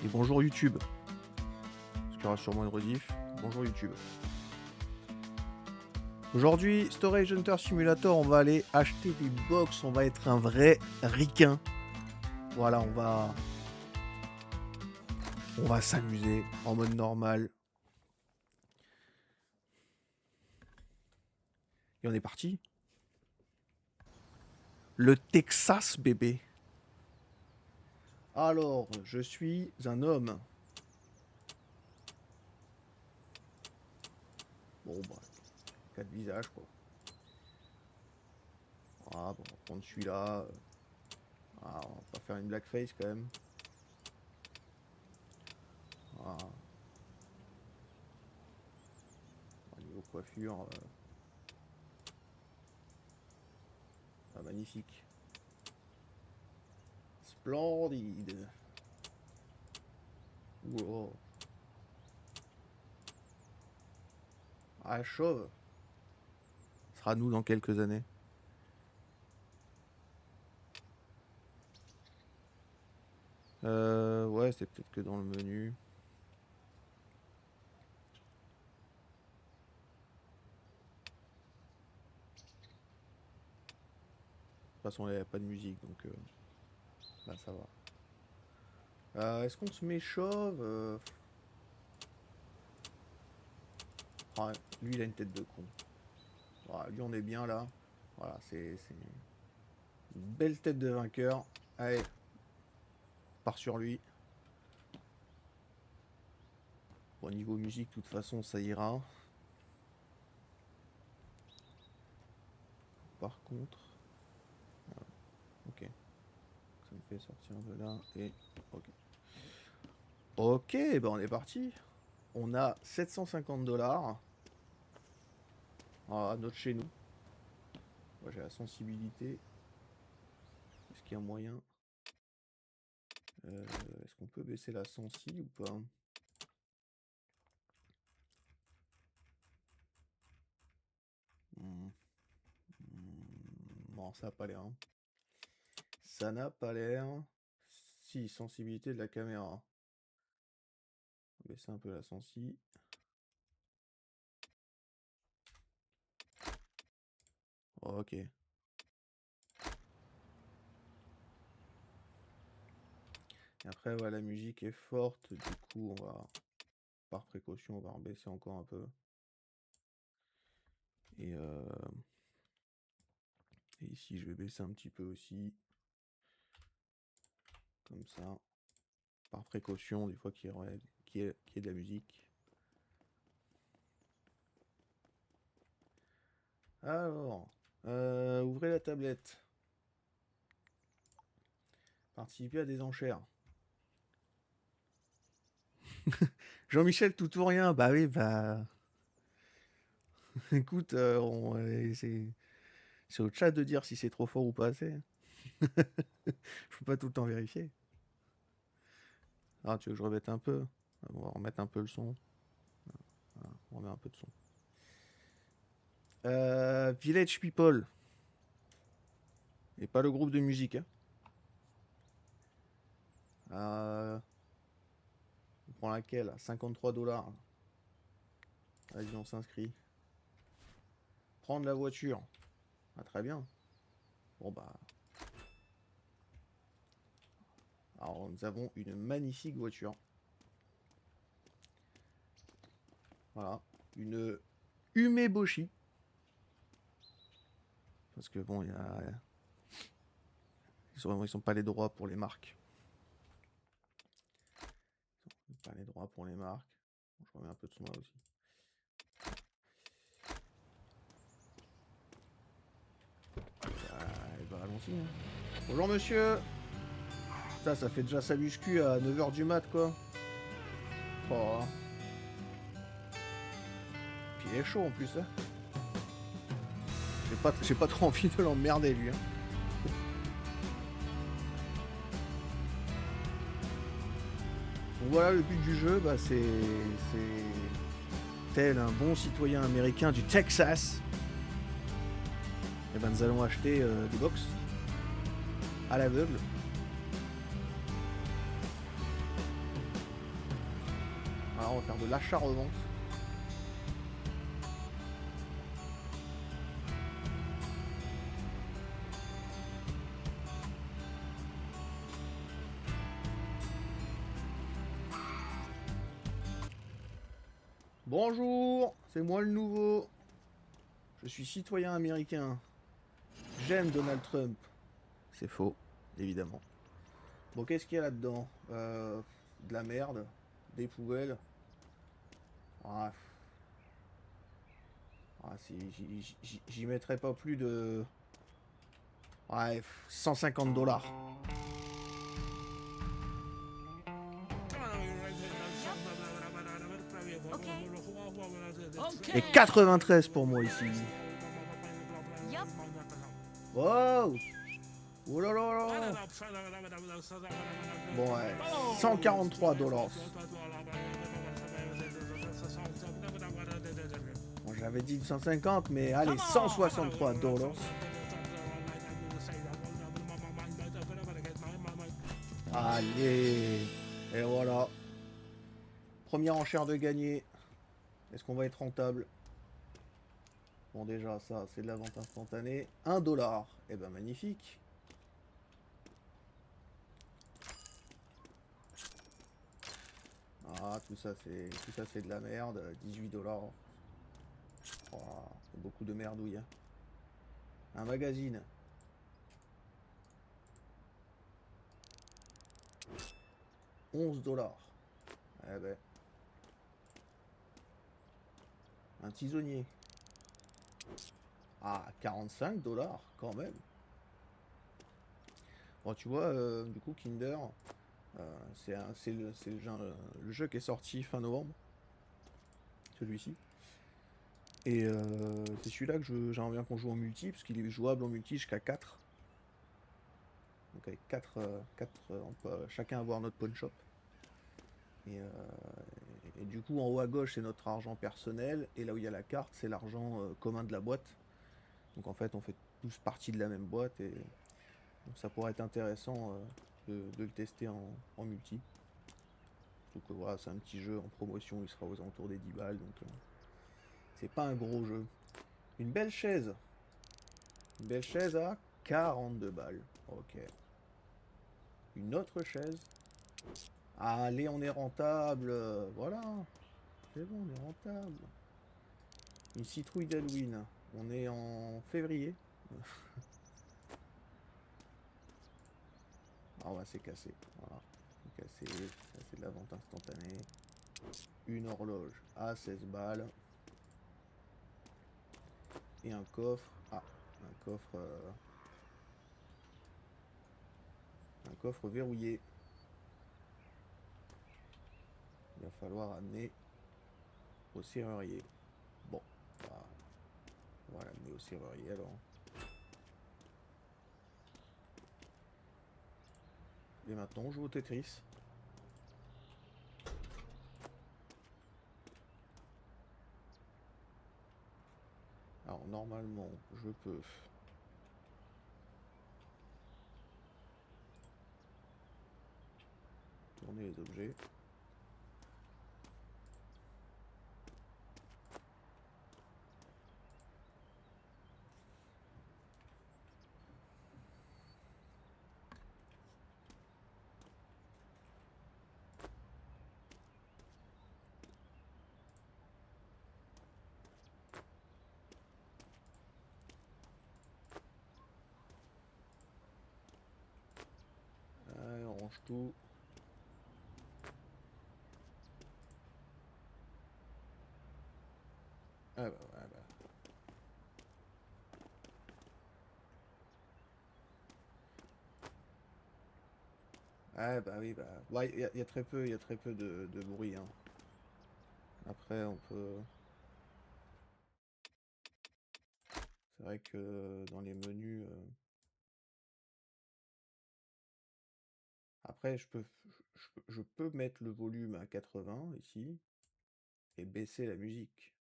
Et bonjour YouTube. Parce qu'il y aura sûrement une rediff. Bonjour YouTube. Aujourd'hui, Storage Hunter Simulator, on va aller acheter des box. On va être un vrai ricain. Voilà, on va s'amuser en mode normal. Et on est parti. Le Texas, bébé. Alors, je suis un homme. Bon, bah, 4 visages, quoi. Ah, bon, on va prendre celui-là. Ah, on va pas faire une blackface, quand même. Ah. Au niveau coiffure... Ah, magnifique. Splendide. Wow. Ah, chauve. Ce sera nous dans quelques années. Ouais, c'est peut-être que dans le menu. De toute façon, il n'y a pas de musique, donc là, ça va. Est-ce qu'on se met chauve Ah, lui, il a une tête de con. Voilà, lui, on est bien là. Voilà, c'est une belle tête de vainqueur. Allez, on part sur lui. Bon, niveau musique, de toute façon, ça ira. Par contre... Ok. Ça me fait sortir de là et... Ok. Ok, ben on est parti. On a 750 $. Ah, notre chez nous. Moi, j'ai la sensibilité. Est-ce qu'il y a moyen Est-ce qu'on peut baisser la sensi ou pas? Non, ça n'a pas l'air. Hein. Ça n'a pas l'air. Si, sensibilité de la caméra. Baisser un peu la sensi. Ok. Et après, ouais, la musique est forte. Du coup, on va, par précaution, on va rebaisser encore un peu. Et ici, je vais baisser un petit peu aussi. Comme ça. Par précaution, des fois qu'il y ait de la musique. Alors, ouvrez la tablette. Participer à des enchères. Jean-Michel tout ou rien, bah oui, bah... Écoute, c'est au chat de dire si c'est trop fort ou pas assez. Je peux pas tout le temps vérifier. Ah, tu veux que je remette un peu? On va remettre un peu le son. Voilà, on remet un peu de son. Village People. Et pas le groupe de musique. Hein. On prend laquelle? 53 $. Vas-y, on s'inscrit. Prendre la voiture. Ah, très bien. Bon, bah... Alors, nous avons une magnifique voiture. Voilà. Une Umeboshi. Parce que bon, il y a... Ils sont pas les droits pour les marques. Ils sont pas les droits pour les marques. Bon, je remets un peu de son là aussi. Bah, allons-y. Hein. Bonjour monsieur. Putain, ça fait déjà sa muscu à 9h du mat quoi. Oh. Puis il est chaud en plus. Hein. J'ai pas trop envie de l'emmerder lui. Hein. Donc voilà, le but du jeu, bah, c'est tel un bon citoyen américain du Texas. Et ben nous allons acheter des box à l'aveugle. Alors, on va faire de l'achat-revente. Bonjour, c'est moi le nouveau. Je suis citoyen américain. J'aime Donald Trump. C'est faux, évidemment. Bon, qu'est-ce qu'il y a là-dedans? De la merde, des poubelles. Ah, j'y mettrais pas plus de... Ouais, 150 $. Et 93 pour moi ici. Wow! Oh là là là! Bon, ouais, 143 $. Bon, j'avais dit 150, mais allez, 163 $. Allez! Et voilà. Première enchère de gagné. Est-ce qu'on va être rentable? Bon, déjà, ça, c'est de la vente instantanée. 1 $. Eh ben, magnifique. Ah, tout ça, c'est de la merde. 18 $. Oh, c'est beaucoup de merdouille. Hein. Un magazine. 11 $. Eh ben. Un tisonnier. Ah, 45 $ quand même. Bon, tu vois, du coup, Kinder, c'est le jeu qui est sorti fin novembre. Celui-ci. Et c'est celui-là que j'aimerais bien qu'on joue en multi, parce qu'il est jouable en multi jusqu'à 4. Donc avec 4, on peut chacun avoir notre pawn shop. Et du coup, en haut à gauche, c'est notre argent personnel. Et là où il y a la carte, c'est l'argent commun de la boîte. Donc en fait, on fait tous partie de la même boîte. Et donc ça pourrait être intéressant de le tester en multi. Surtout que voilà, c'est un petit jeu en promotion, il sera aux alentours des 10 balles. Donc c'est pas un gros jeu. Une belle chaise. Une belle chaise à 42 balles. Ok. Une autre chaise. Allez, on est rentable. Voilà. C'est bon, on est rentable. Une citrouille d'Halloween. On est en février. Ah ouais, c'est cassé. Voilà. C'est cassé. Ça, c'est de la vente instantanée. Une horloge à 16 balles. Et un coffre. Ah, un coffre. Un coffre verrouillé. Il va falloir amener au serrurier. Bon, on va l'amener au serrurier alors. Et maintenant, on joue au Tetris. Alors, normalement, je peux tourner les objets. Allez, on range tout. Ah bah, ouais, bah. Ah bah oui, bah. Ouais, il y a très peu, de bruit. Hein. Après, on peut. C'est vrai que dans les menus. Après, je peux mettre le volume à 80 ici et baisser la musique.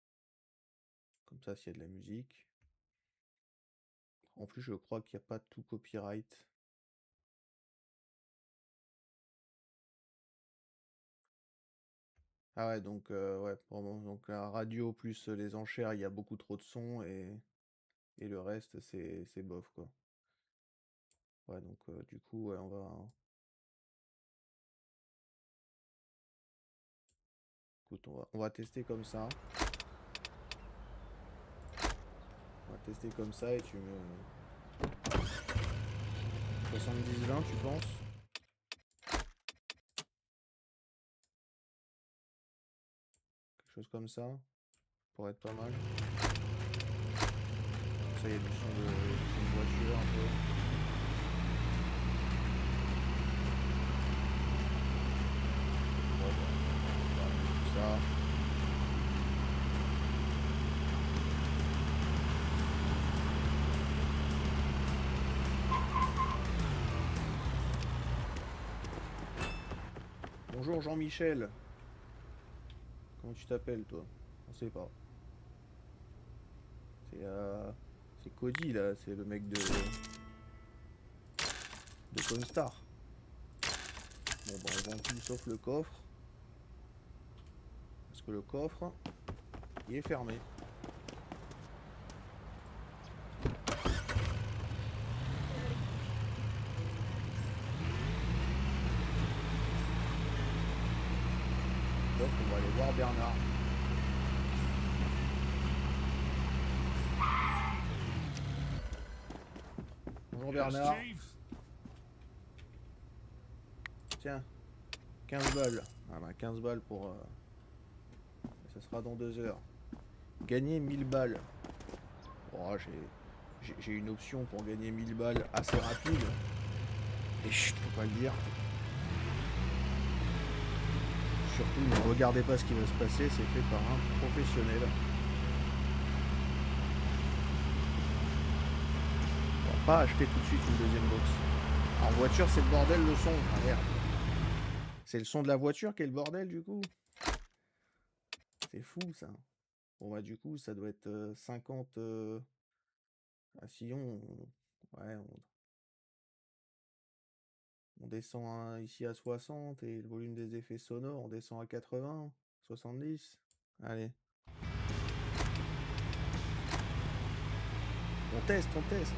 Comme ça, s'il y a de la musique. En plus, je crois qu'il n'y a pas tout copyright. Ah ouais, donc ouais, donc la radio plus les enchères, il y a beaucoup trop de son et le reste, c'est bof, quoi. Ouais, donc du coup, ouais, écoute, on va tester comme ça. On va tester comme ça et tu me... 70-20, tu penses? Quelque chose comme ça? Pourrait être pas mal. Ça, il y a du son de voiture un peu. Bon, bah, on va mettre tout ça. Bonjour Jean-Michel. Comment tu t'appelles, toi? On sait pas. C'est Cody, là. C'est le mec de Pawn Star. Bon, bah, on vend tout sauf le coffre. Parce que le coffre, il est fermé. Donc, on va aller voir Bernard. Bonjour Bernard. Tiens, 15 balles. Ah bah 15 balles pour... ça sera dans 2 heures. Gagner 1000 balles. Oh, j'ai une option pour gagner 1000 balles assez rapide. Et chut, faut pas le dire. Surtout, ne regardez pas ce qui va se passer, c'est fait par un professionnel. On va pas acheter tout de suite une deuxième box. En voiture, c'est le bordel le son. Ah merde. C'est le son de la voiture qui est le bordel du coup. C'est fou ça. Bon bah du coup, ça doit être 50... Ah si Ouais, on descend ici à 60 et le volume des effets sonores, on descend à 80, 70. Allez. On teste, on teste.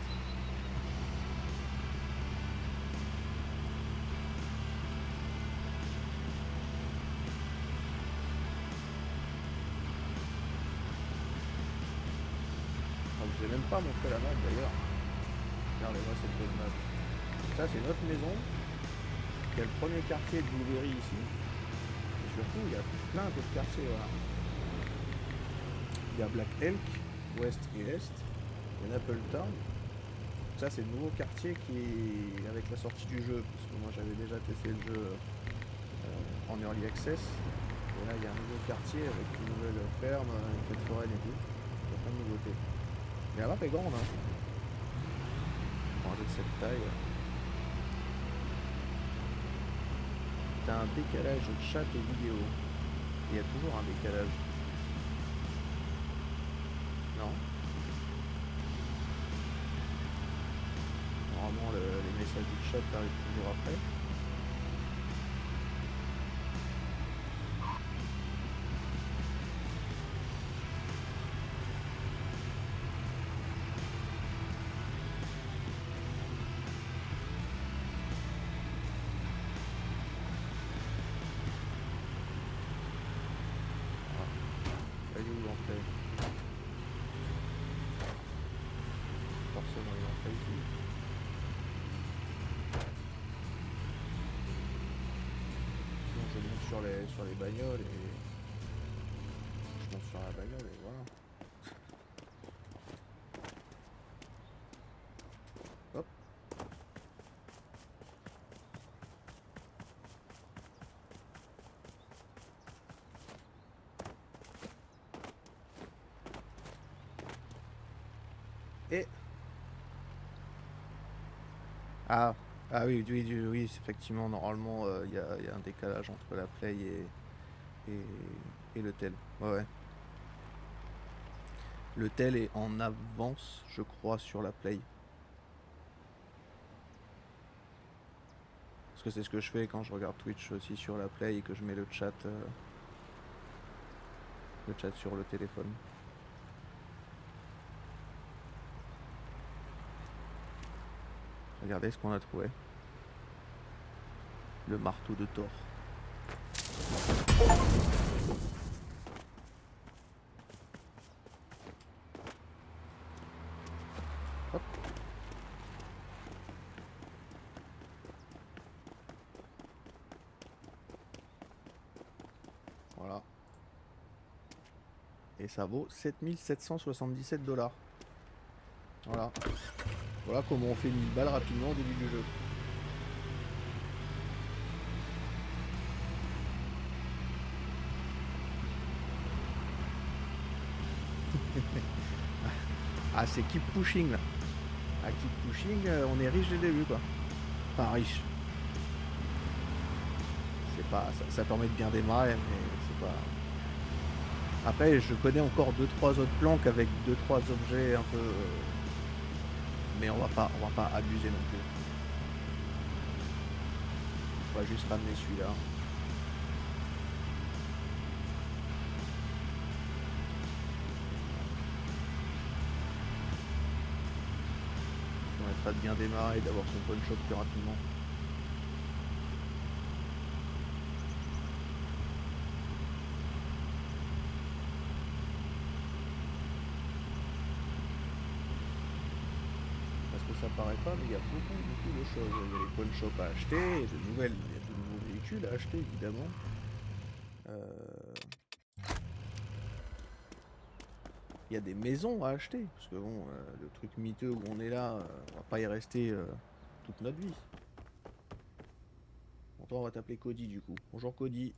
Ah, je vous ai même pas montré la map d'ailleurs. Regardez-moi cette belle map. Ça c'est notre maison. Il y a le premier quartier de Blueberry ici. Et surtout, il y a plein d'autres quartiers. Voilà. Il y a Black Elk, ouest et est. Il y a Appletown. Ça c'est le nouveau quartier qui est avec la sortie du jeu. Parce que moi j'avais déjà testé le jeu en early access. Et là il y a un nouveau quartier avec une nouvelle ferme, une fête foraine et tout. Il y a plein de nouveautés. Mais la map est grande, hein. Pour un jeu de cette taille. T'as un décalage chat et vidéo. Il y a toujours un décalage. Non. Normalement les messages du chat arrivent toujours après. Ça y est, où l'entrée? Forcément il entrait ici. Sinon je monte sur les bagnoles et je monte sur la bagnole et voilà. Hop. Et... Ah, ah oui, oui, effectivement, normalement, il y a un décalage entre la play et le tel. Ouais, ouais. Le tel est en avance, je crois, sur la play. Parce que c'est ce que je fais quand je regarde Twitch aussi sur la play et que je mets le chat. le chat sur le téléphone. Regardez ce qu'on a trouvé. Le marteau de Thor. Hop. Voilà. Et ça vaut 7777 $. Voilà. Voilà comment on fait 1000 balles rapidement au début du jeu. Ah, c'est keep pushing là. À keep pushing, on est riche dès le début quoi. Enfin riche. C'est pas. Ça permet de bien démarrer, mais c'est pas. Après, je connais encore 2-3 autres planques avec 2-3 objets un peu. Mais on va pas abuser non plus. On va juste ramener celui-là. Ça permettra de bien démarrer et d'avoir son pawn shop plus rapidement. Ça paraît pas, mais il y a beaucoup de choses. Il y a les pawn shops à acheter, et de nouveaux véhicules à acheter évidemment. Il y a des maisons à acheter, parce que bon, le truc miteux où on est là, on va pas y rester toute notre vie. Bon, toi, on va t'appeler Cody du coup. Bonjour Cody.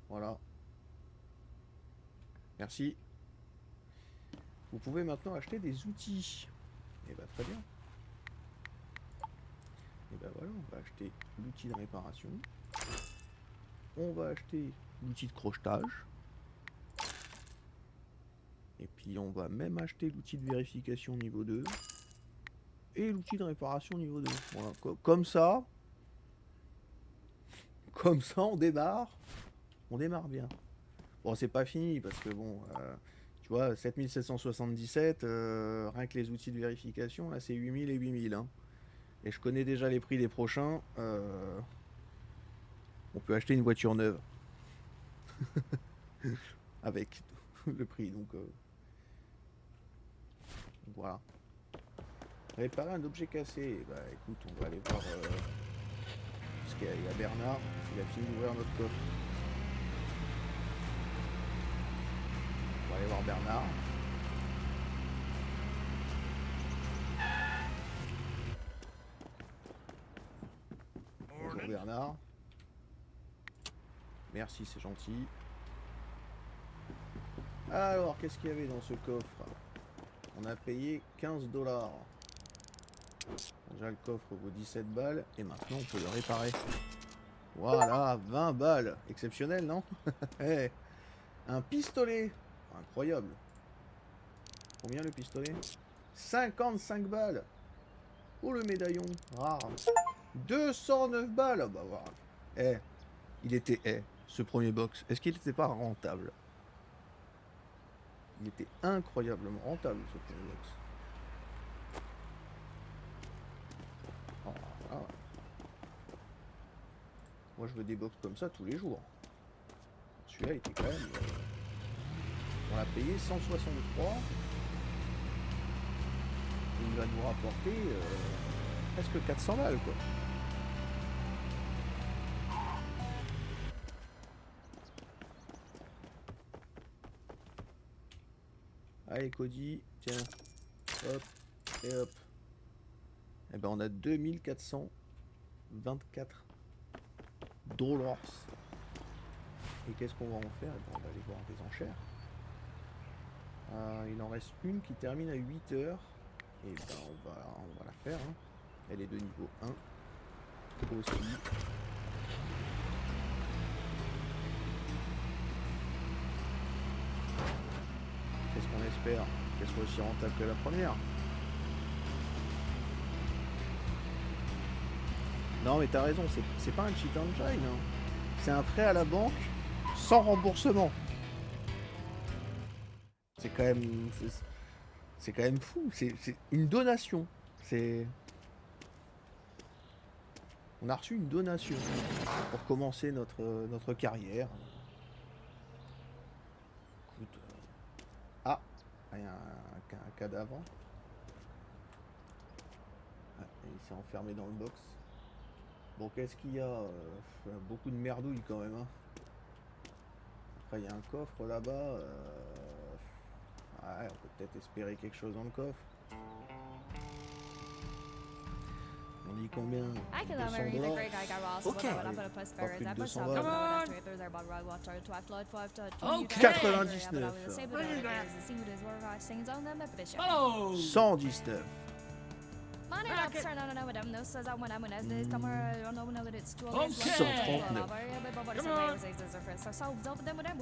Voilà. Merci. Vous pouvez maintenant acheter des outils. Et bah très bien. Et bah voilà, on va acheter l'outil de réparation. On va acheter l'outil de crochetage. Et puis on va même acheter l'outil de vérification niveau 2. Et l'outil de réparation niveau 2. Voilà, comme ça. Comme ça on démarre. On démarre bien. Bon c'est pas fini parce que bon... tu vois, 7777, rien que les outils de vérification, là c'est 8000 et 8000. Hein. Et je connais déjà les prix des prochains. On peut acheter une voiture neuve. Avec le prix, donc voilà. Réparer un objet cassé. Bah écoute, on va aller voir... parce qu'il y a Bernard, il a fini d'ouvrir notre coffre. On va aller voir Bernard. Bonjour Bernard. Merci, c'est gentil. Alors, qu'est-ce qu'il y avait dans ce coffre? On a payé 15 $. Déjà, le coffre vaut 17 balles. Et maintenant, on peut le réparer. Voilà, 20 balles. Exceptionnel, non? Hey, un pistolet. Incroyable. Combien le pistolet? 55 balles. Oh, le médaillon. Rare. 209 balles. Bah, voilà. Eh, il était... ce premier box, est-ce qu'il n'était pas rentable? Il était incroyablement rentable, ce premier box. Oh, ah. Moi, je veux des box comme ça tous les jours. Celui-là, il était quand même... on l'a payé 163. Il va nous rapporter presque 400 balles, quoi. Allez Cody, tiens, hop, et hop. Et ben on a 2424 $. Et qu'est-ce qu'on va en faire? Et ben on va aller voir des enchères. Il en reste une qui termine à 8 heures. Et ben on va la faire. Hein. Elle est de niveau 1. Aussi. Qu'est-ce qu'on espère? Qu'elle soit aussi rentable que la première. Non mais t'as raison, c'est pas un cheat engine. Hein. C'est un prêt à la banque sans remboursement. C'est quand même... C'est quand même fou. C'est une donation. C'est... On a reçu une donation pour commencer notre carrière. Écoute, ah, il y a un cadavre. Ah, il s'est enfermé dans le box. Bon, qu'est-ce qu'il y a beaucoup de merdouille quand même. Hein. Après, il y a un coffre là-bas. Ouais, on peut peut-être espérer quelque chose dans le coffre. On dit combien? 200 $. Okay. Pas plus de 200 Come balles. on. Okay. 99. Oh. 119. Okay. 139.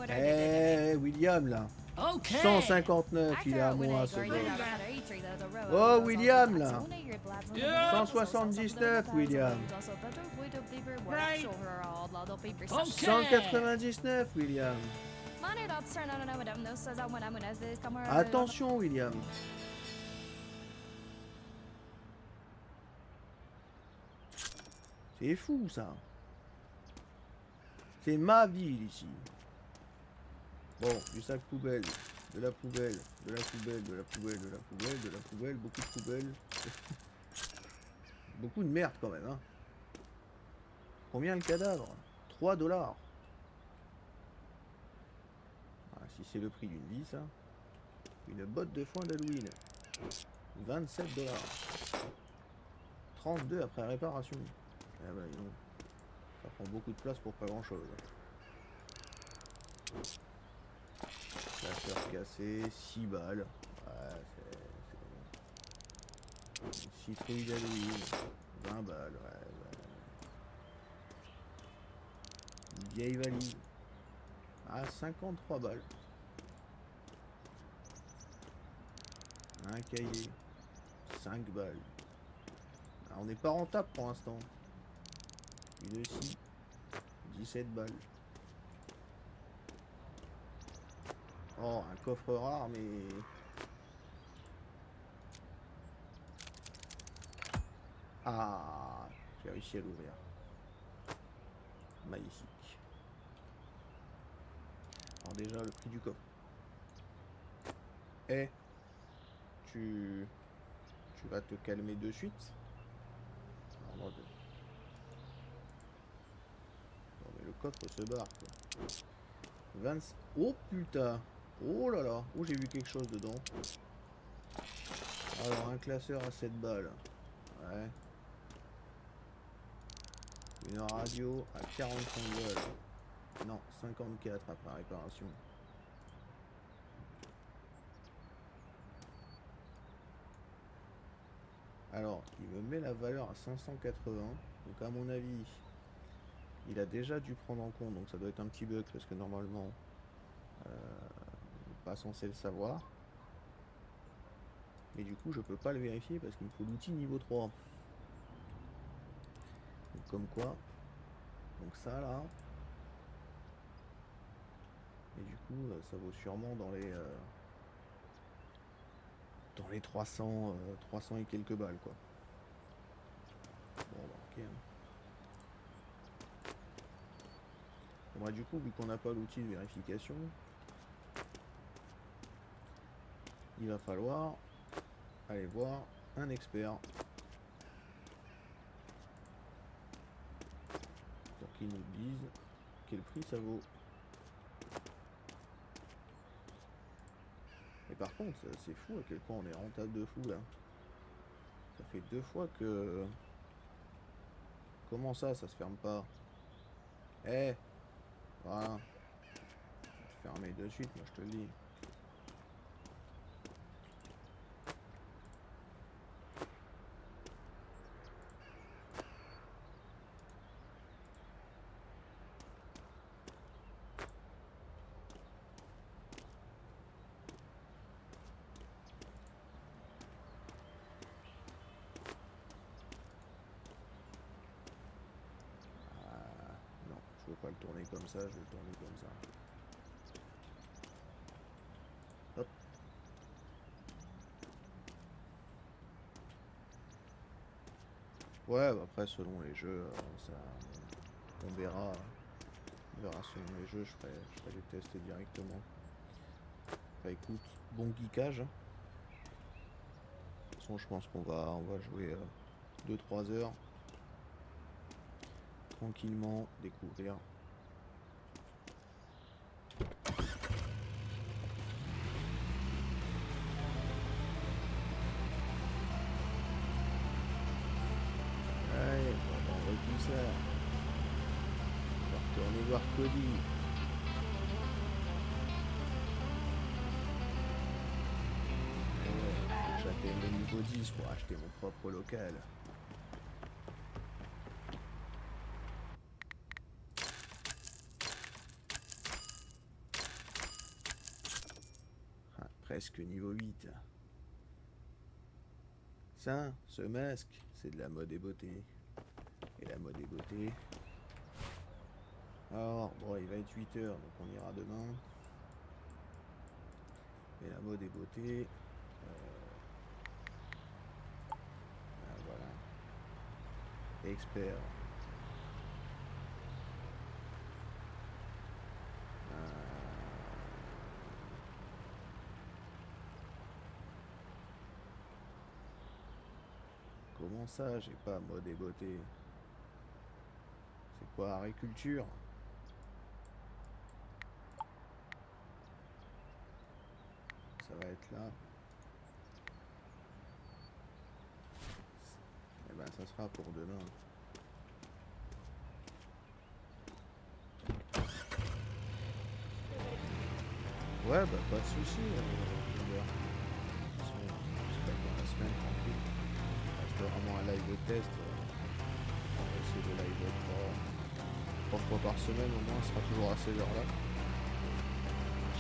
Eh, William là. Okay. 159, il est à moi ce gars. Oh, William là. Yeah. 179, William. Right. Okay. 199, William. Attention, William. C'est fou ça. C'est ma ville ici. Bon, du sac poubelle, de la poubelle, de la poubelle, de la poubelle, de la poubelle, de la poubelle, beaucoup de poubelles. Beaucoup de merde quand même, hein. Combien le cadavre? 3 $. Ah, si c'est le prix d'une vie, ça. Une botte de foin d'Halloween. 27 $. 32 après réparation. Ah bah non. Ça prend beaucoup de place pour pas grand chose. Classeur cassé, 6 balles. Ouais, c'est... Une citrouille d'Halloween. 20 balles, ouais. Une vieille valise. Ah, 53 balles. Un cahier. 5 balles. Ah, on n'est pas rentable pour l'instant. Une scie. 17 balles. Oh, un coffre rare, mais... Ah, j'ai réussi à l'ouvrir. Magnifique. Alors déjà, le prix du coffre. Eh, tu vas te calmer de suite. Non, mais le coffre se barre, quoi. 20... Oh putain. Oh là là. Oh, j'ai vu quelque chose dedans. Alors, un classeur à 7 balles. Ouais. Une radio à 45 balles. Non, 54 après réparation. Alors, il me met la valeur à 580. Donc à mon avis, il a déjà dû prendre en compte. Donc ça doit être un petit bug parce que normalement, on n'est pas censé le savoir. Mais du coup, je peux pas le vérifier parce qu'il me faut l'outil niveau 3. Donc comme quoi. Donc ça là. Et du coup, ça vaut sûrement dans les 300, 300 et quelques balles quoi. Bon bah ok. Bon bah du coup, vu qu'on n'a pas l'outil de vérification, il va falloir aller voir un expert pour qu'il nous dise quel prix ça vaut. Et par contre, c'est fou à quel point on est rentable de fou là. Ça fait 2 fois que... Comment ça se ferme pas? Eh, voilà. Je vais fermer de suite, moi je te le dis. Non, je veux pas le tourner comme ça, je vais le tourner comme ça. Hop. Ouais, bah après, selon les jeux, ça, on verra. On verra selon les jeux, je ferai les tests directement. Bah écoute, bon geekage. De toute façon, je pense on va jouer 2-3 heures. Tranquillement, découvrir. Allez, on va tout ça. On va retourner voir Cody. J'attends le niveau 10 pour acheter mon propre local. Ah, presque niveau 8. Ça, ce masque, c'est de la mode et beauté. Et la mode et beauté. Alors, bon, il va être 8 heures, donc on ira demain. Et la mode et beauté. Voilà. Expert. Comment ça, j'ai pas mode et beauté? C'est quoi, agriculture? Ça va être là. Et ben ça sera pour demain. Ouais, bah pas de soucis. De toute façon, j'espère que dans la semaine, tranquille. Reste vraiment un live de test. On va essayer de live 3 fois par semaine au moins, ce sera toujours à ces heures-là.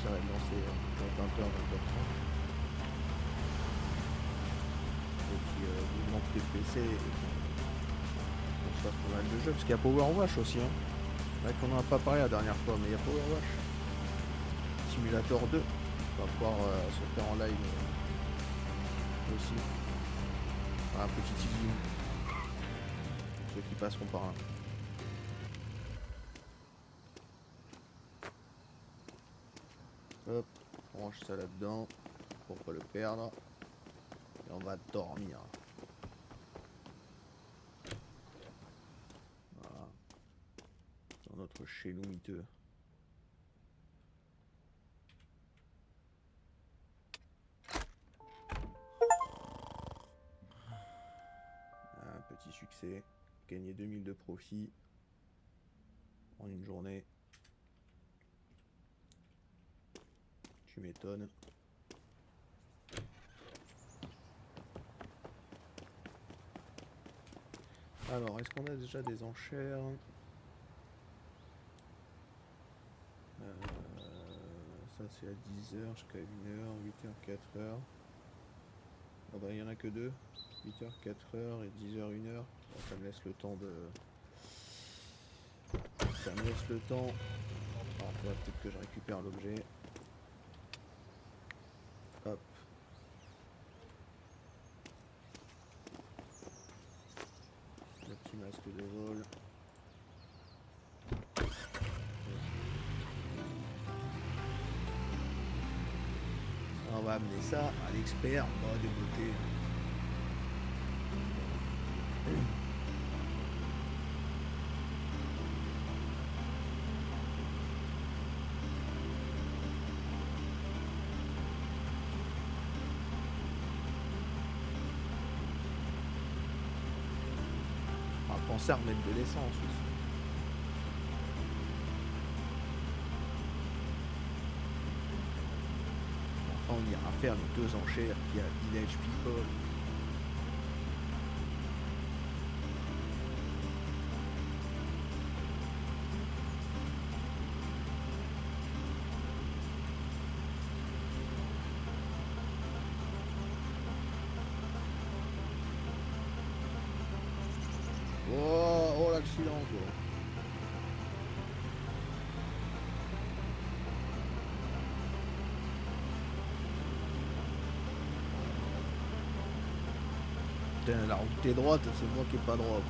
Ça va être lancé à 20h, 20h30. Et puis, il manque des PC et qu'on se fasse pas mal de jeux. Parce qu'il y a Power Wash aussi. Hein. C'est vrai qu'on en a pas parlé la dernière fois, mais il y a Power Wash. Simulator 2. On va pouvoir se faire en live aussi. Un petit teasing. Ceux qui passeront par là. Hop, on range ça là-dedans pour pas le perdre. Et on va dormir. Voilà. Dans notre chez nous miteux. Un petit succès. Gagner 2000 de profit en une journée. Tu m'étonnes. Alors, est-ce qu'on a déjà des enchères? Ça c'est à 10h jusqu'à 1h, 8h, 4h. Ah bah il n'y en a que 2. 8h, 4h et 10h, 1h. Bon, ça me laisse le temps de... Ça me laisse le temps. Alors, faudra peut-être que je récupère l'objet. Hop. Le petit masque de vol. On va amener ça à l'expert mode et beauté. On va penser à remettre de l'essence aussi. Enfin, on ira faire les 2 enchères qu'il y a à Village People. Oh l'accident quoi. Putain, la route est droite, c'est moi qui est pas droit, quoi.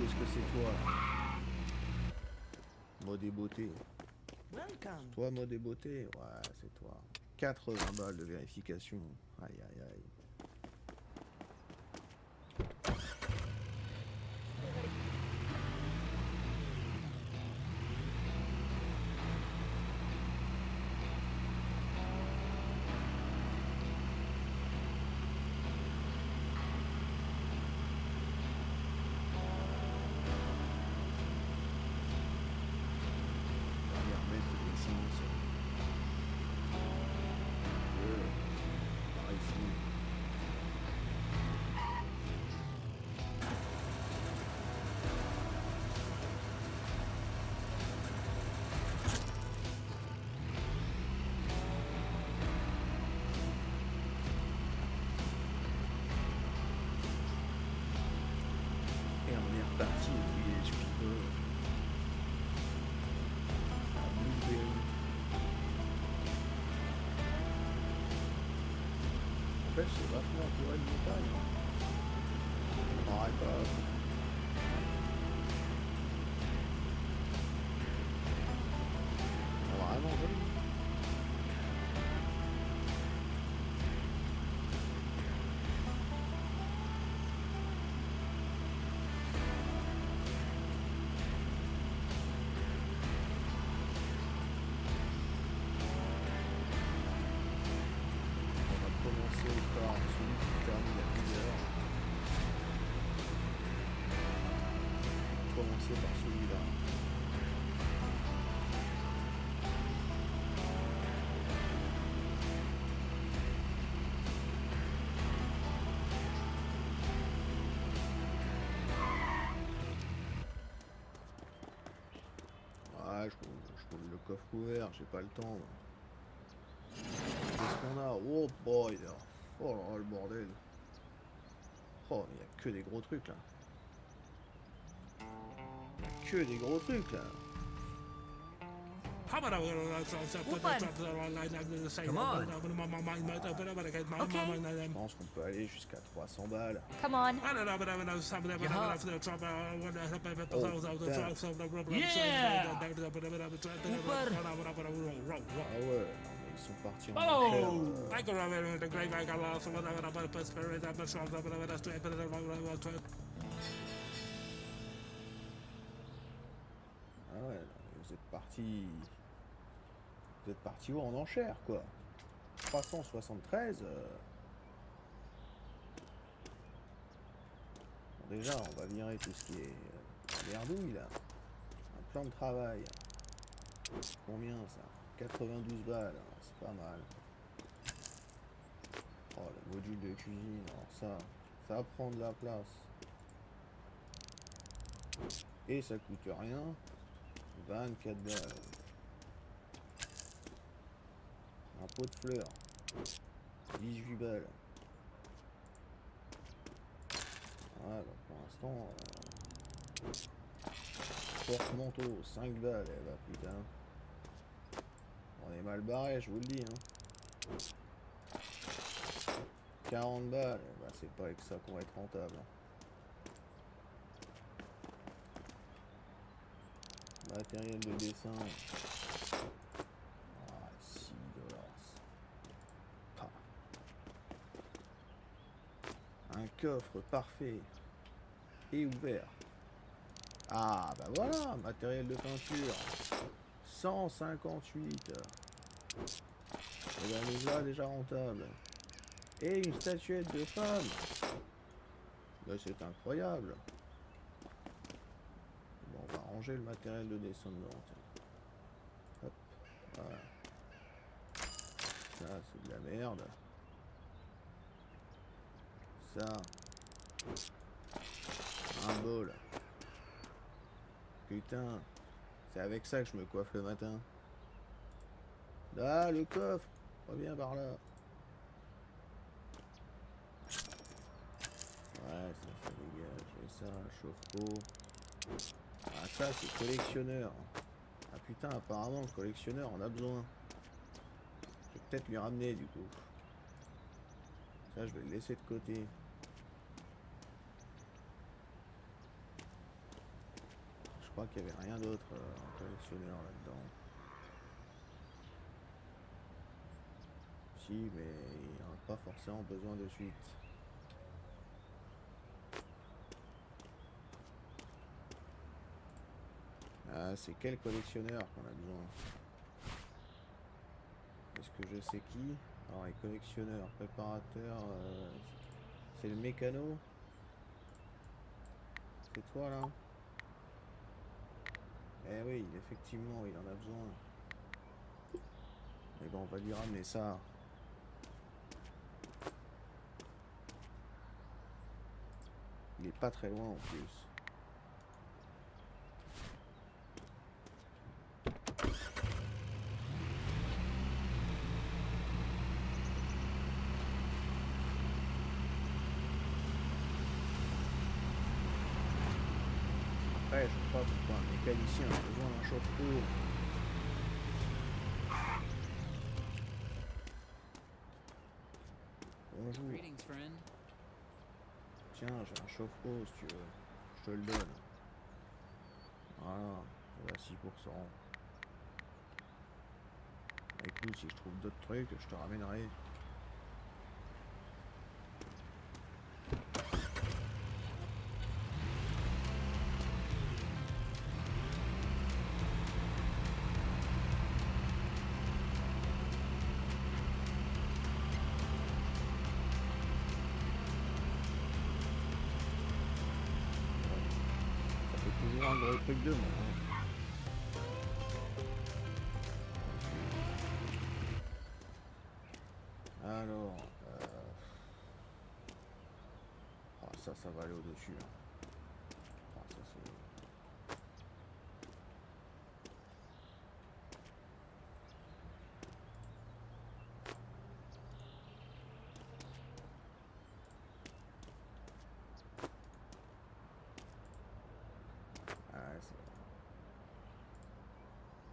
Est-ce que c'est toi? Mode et beauté. Toi, mode et beauté? Ouais, c'est toi. 80 balles de vérification. Aïe, aïe, aïe. Parti, lui, je peux. En fait, c'est vachement entouré de montagne. On n'arrête pas. On va vraiment joli. Commencer par celui-là. Ouais, je roule le coffre ouvert, j'ai pas le temps. Qu'est-ce qu'on a? Oh boy là. Oh là là, le bordel. Oh, il y a que des gros trucs là. Que des gros trucs là. Come on. Okay. Je pense qu'on peut aller jusqu'à 300 balles. Come on. Ah ouais, ils sont partis en enchère. Ah ouais, vous êtes partis. Vous êtes partis où en enchère quoi. 373. Bon, déjà, on va virer tout ce qui est merdouille là. Un plan de travail. Combien ça? 92 balles, c'est pas mal. Oh, le module de cuisine, alors ça va prendre de la place. Et ça coûte rien. 24 balles. Un pot de fleurs. 18 balles. Ouais, bah pour l'instant... porte-manteau, 5 balles. Eh bah putain. On est mal barré, je vous le dis. Hein. 40 balles. Eh bah c'est pas avec ça qu'on va être rentable. Matériel de dessin. Ah, 6 dollars. Ah. Un coffre parfait et ouvert. Ah bah voilà, matériel de peinture. 158. Et ben nous voilà déjà rentable. Et une statuette de femme. Bah c'est incroyable. Bon, on va ranger le matériel de dessin dedans. Hop, voilà. Ça, c'est de la merde. Ça. Un bol. Putain. C'est avec ça que je me coiffe le matin. Ah, le coffre. Reviens par là. Ouais, ça dégage. Et ça, chauffe-eau. Ah, ça, c'est collectionneur. Ah putain, apparemment, le collectionneur en a besoin. Je vais peut-être lui ramener, du coup. Ça, je vais le laisser de côté. Je crois qu'il n'y avait rien d'autre en collectionneur là-dedans. Si, mais il n'y en a pas forcément besoin de suite. Ah, c'est quel collectionneur qu'on a besoin? Est-ce que je sais qui? Alors, les collectionneurs, préparateurs, c'est le mécano? C'est toi là? Eh oui, effectivement, il en a besoin. Mais bon, on va lui ramener ça. Il est pas très loin en plus. Après, je sais pas pourquoi un mécanicien a besoin d'un chauffe-eau. Bonjour. Greetings, friend. Tiens, j'ai un chauffe-eau si tu veux. Je te le donne. Voilà, ça va 6%. Écoute, si je trouve d'autres trucs, je te ramènerai. Ça fait toujours un gros truc de moi. Alors, ah, ça va aller au-dessus. Hein. Ah, ça c'est...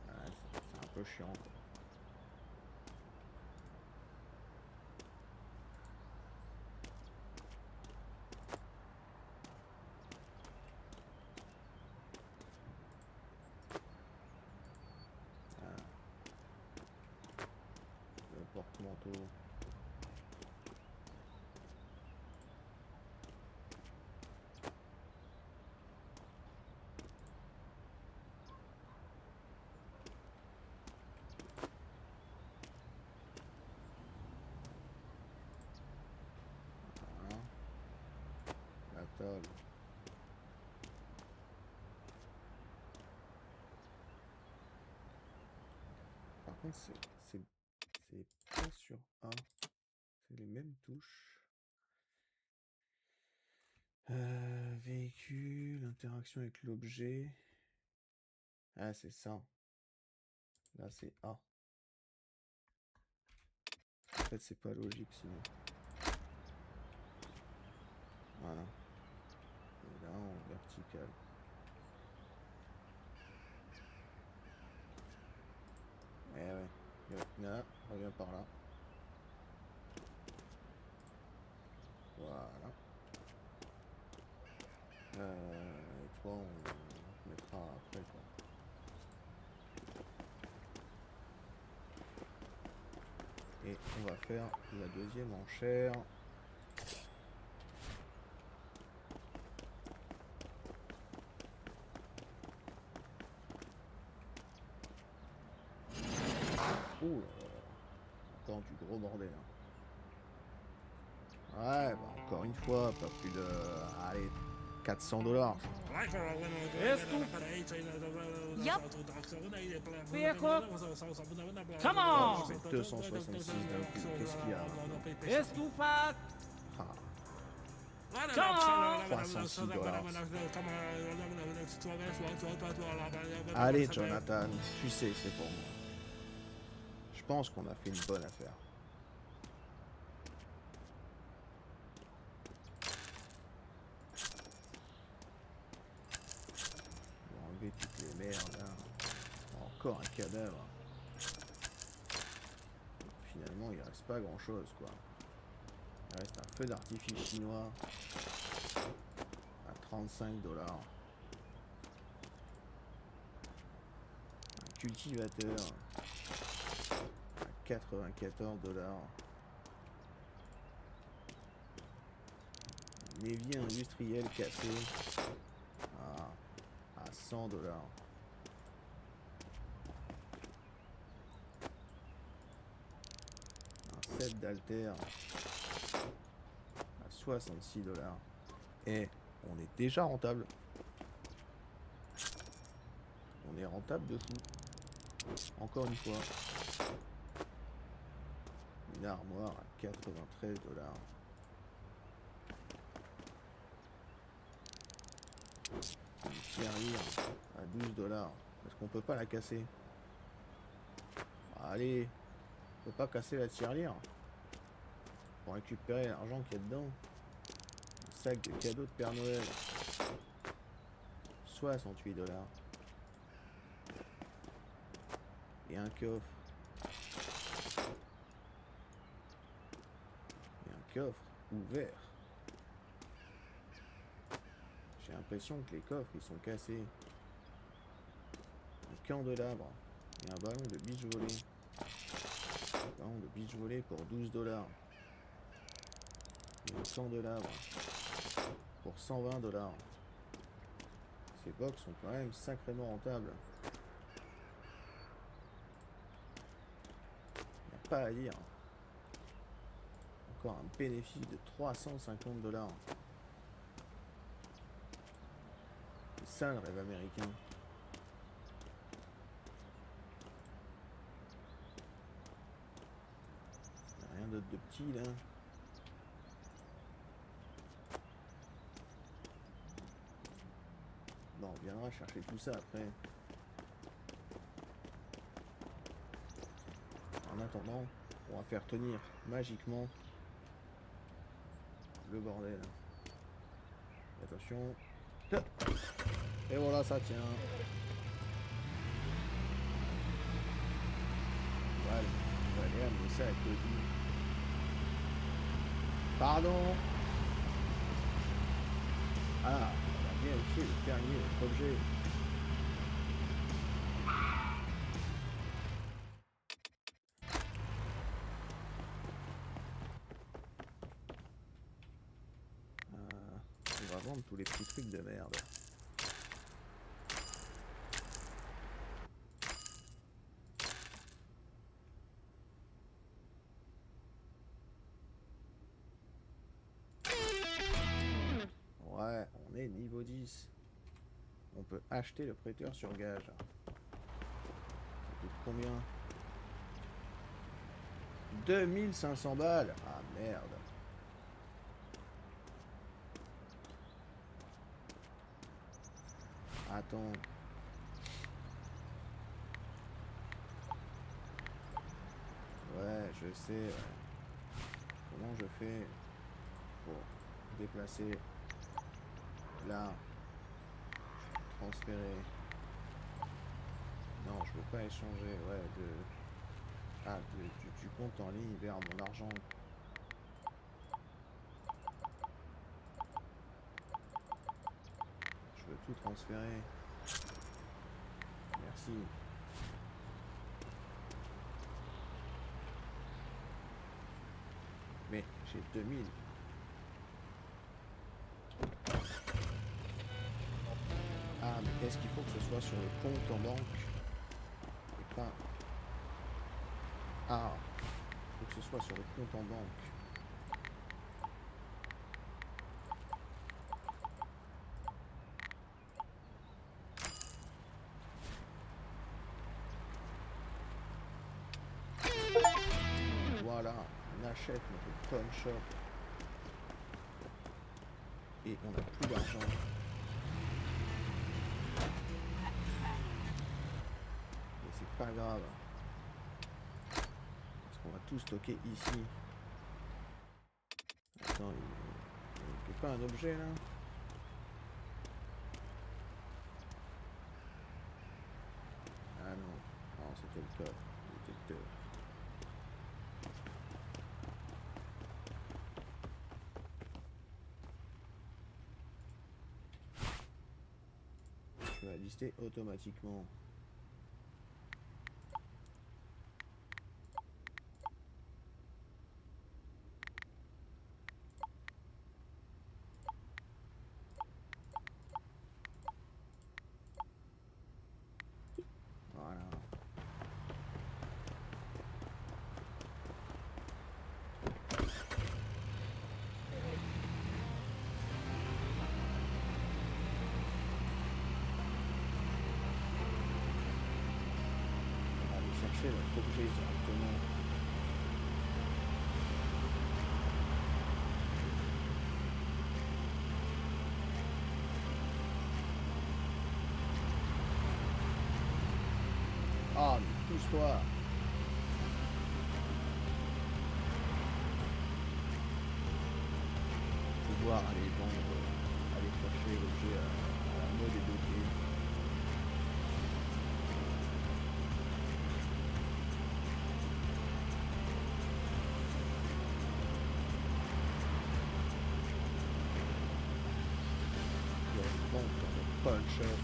Ah, c'est un peu chiant quoi. Ah, le porte-manteau. Voilà. La table. Par contre, c'est pas sur A. C'est les mêmes touches. Véhicule, interaction avec l'objet. Ah, c'est ça. Là, c'est A. En fait, c'est pas logique sinon. Voilà. Et là, en vertical. Eh ouais. Là, reviens par là. Voilà. Et toi, on mettra après quoi. Et on va faire la deuxième enchère. Ouh là là. Encore du gros bordel. Hein. Ouais, bah encore une fois, pas plus de... Allez, $400. Yup. Vehicle. Come on. J'ai 266 d'un coup. Qu'est-ce qu'il y a maintenant? It's too fast. Ah, Come on. $306. Allez, Jonathan, tu sais que c'est pour moi. Je pense qu'on a fait une bonne affaire. On va enlever toutes les merdes là. Encore un cadavre. Finalement, il reste pas grand chose quoi. Il reste un feu d'artifice chinois à $35. Un cultivateur à $94. Un évier industriel cassé à $100. Un set d'haltères à $66. Et on est déjà rentable. On est rentable de fou. Encore une fois. Une armoire à $93. Une tirelire à $12. Parce qu'on peut pas la casser. Allez. On peut pas casser la tirelire. Pour récupérer l'argent qu'il y a dedans. Un sac de cadeaux de Père Noël. $68. Et un coffre. Et un coffre ouvert. J'ai l'impression que les coffres ils sont cassés. Un candélabre. Et un ballon de beach volley. Un ballon de beach volley pour $12. Et un candélabre pour $120. Ces box sont quand même sacrément rentables. Il n'y a pas à dire. Encore un bénéfice de $350. C'est ça le rêve américain. Rien d'autre de petit là. Bon, on viendra chercher tout ça après. En attendant, on va faire tenir magiquement le bordel. Attention. Et voilà, ça tient. Voilà, on va aller amener ça avec le bout. Pardon. Ah, on va vérifier le permis de notre objet. On va vendre tous les petits trucs de merde. Ouais, on est niveau 10. On peut acheter le prêteur sur gage. Ça coûte combien? 2500 balles. Ah merde. Attends. Ouais, je sais. Ouais. Comment je fais pour déplacer là? Transférer. Non, je veux pas échanger. Ouais, du compte en ligne vers mon argent. Je veux tout transférer. Merci. Mais j'ai 2000. Ah, mais est-ce qu'il faut que ce soit sur le compte en banque? Et pas... Ah, il faut que ce soit sur le compte en banque. achète notre pawn shop. Et on n'a plus d'argent. Mais c'est pas grave. Parce qu'on va tout stocker ici. Attends, il n'y a pas un objet là? Ah non, non c'était le coffre, le détecteur. Tu vas lister automatiquement. Voilà. On va aller chercher notre objet directement. Ah, mais pousse-toi! Pouvoir aller vendre, aller chercher l'objet à la mode et bloqué. Et on vend dans notre pawn shop.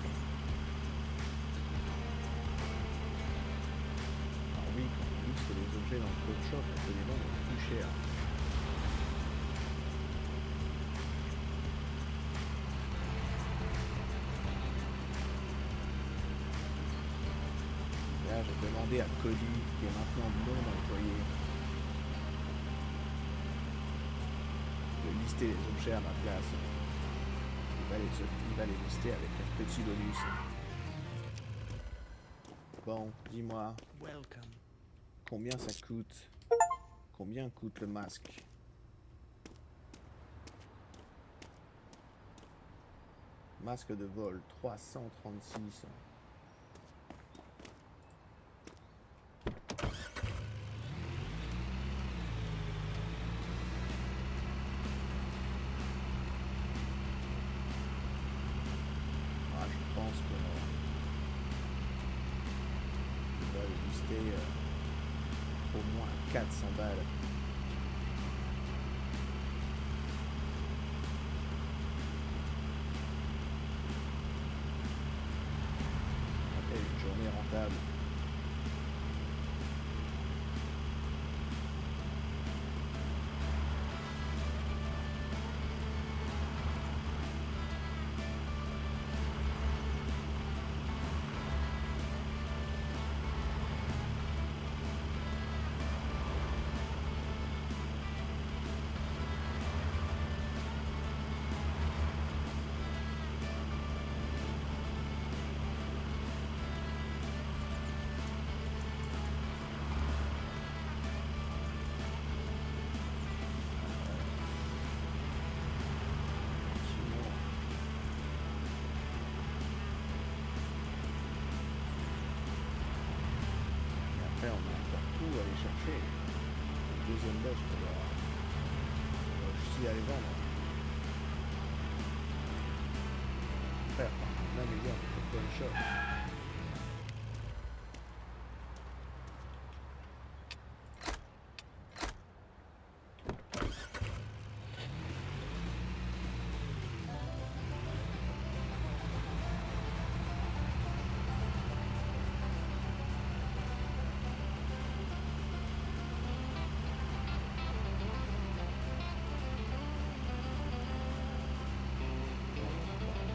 Alors oui, quand on liste les objets dans le pawn shop, on peut les vendre plus cher. Là, j'ai demandé à Cody, qui est maintenant mon employé, de lister les objets à ma place. Il va les lister avec un petit bonus. Bon, dis-moi, combien ça coûte? Combien coûte le masque? Masque de vol, 336. Ah, je pense que on va le lister au moins 400 balles. Après une journée rentable. Après, on a encore tout à aller chercher. Le deuxième boss, on va aussi aller vendre. Frère, on améliore notre pawn shop.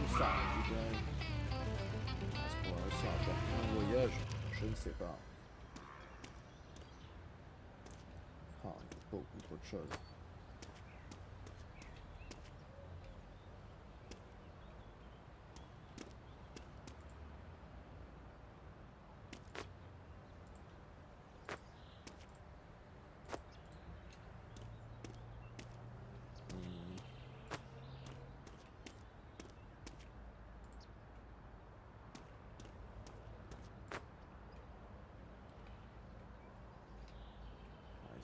Tout ça, récupérer. Est-ce qu'on va réussir à faire un voyage? Je ne sais pas. Ah, il y a beaucoup trop de choses.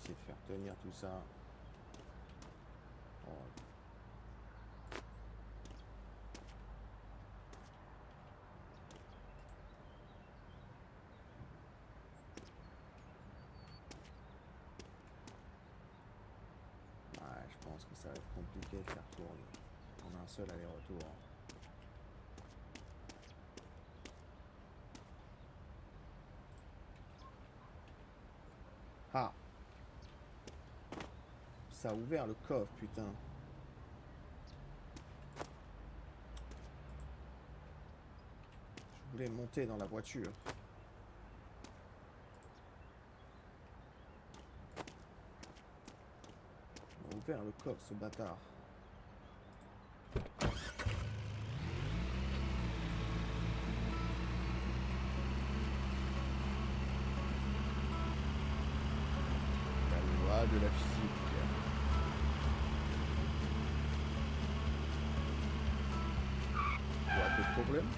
essayer de faire tenir tout ça. Oh. Ouais, je pense que ça va être compliqué de faire tourner en un seul aller-retour. Ah! Ça a ouvert le coffre, putain. Je voulais monter dans la voiture. Il a ouvert le coffre, ce bâtard. La loi de la physique. What the problème?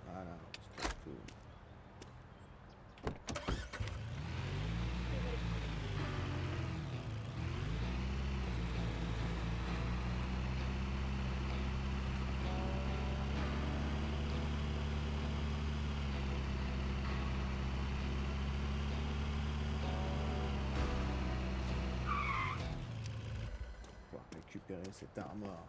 Voilà, c'est tout. Pouvoir récupérer cette armoire.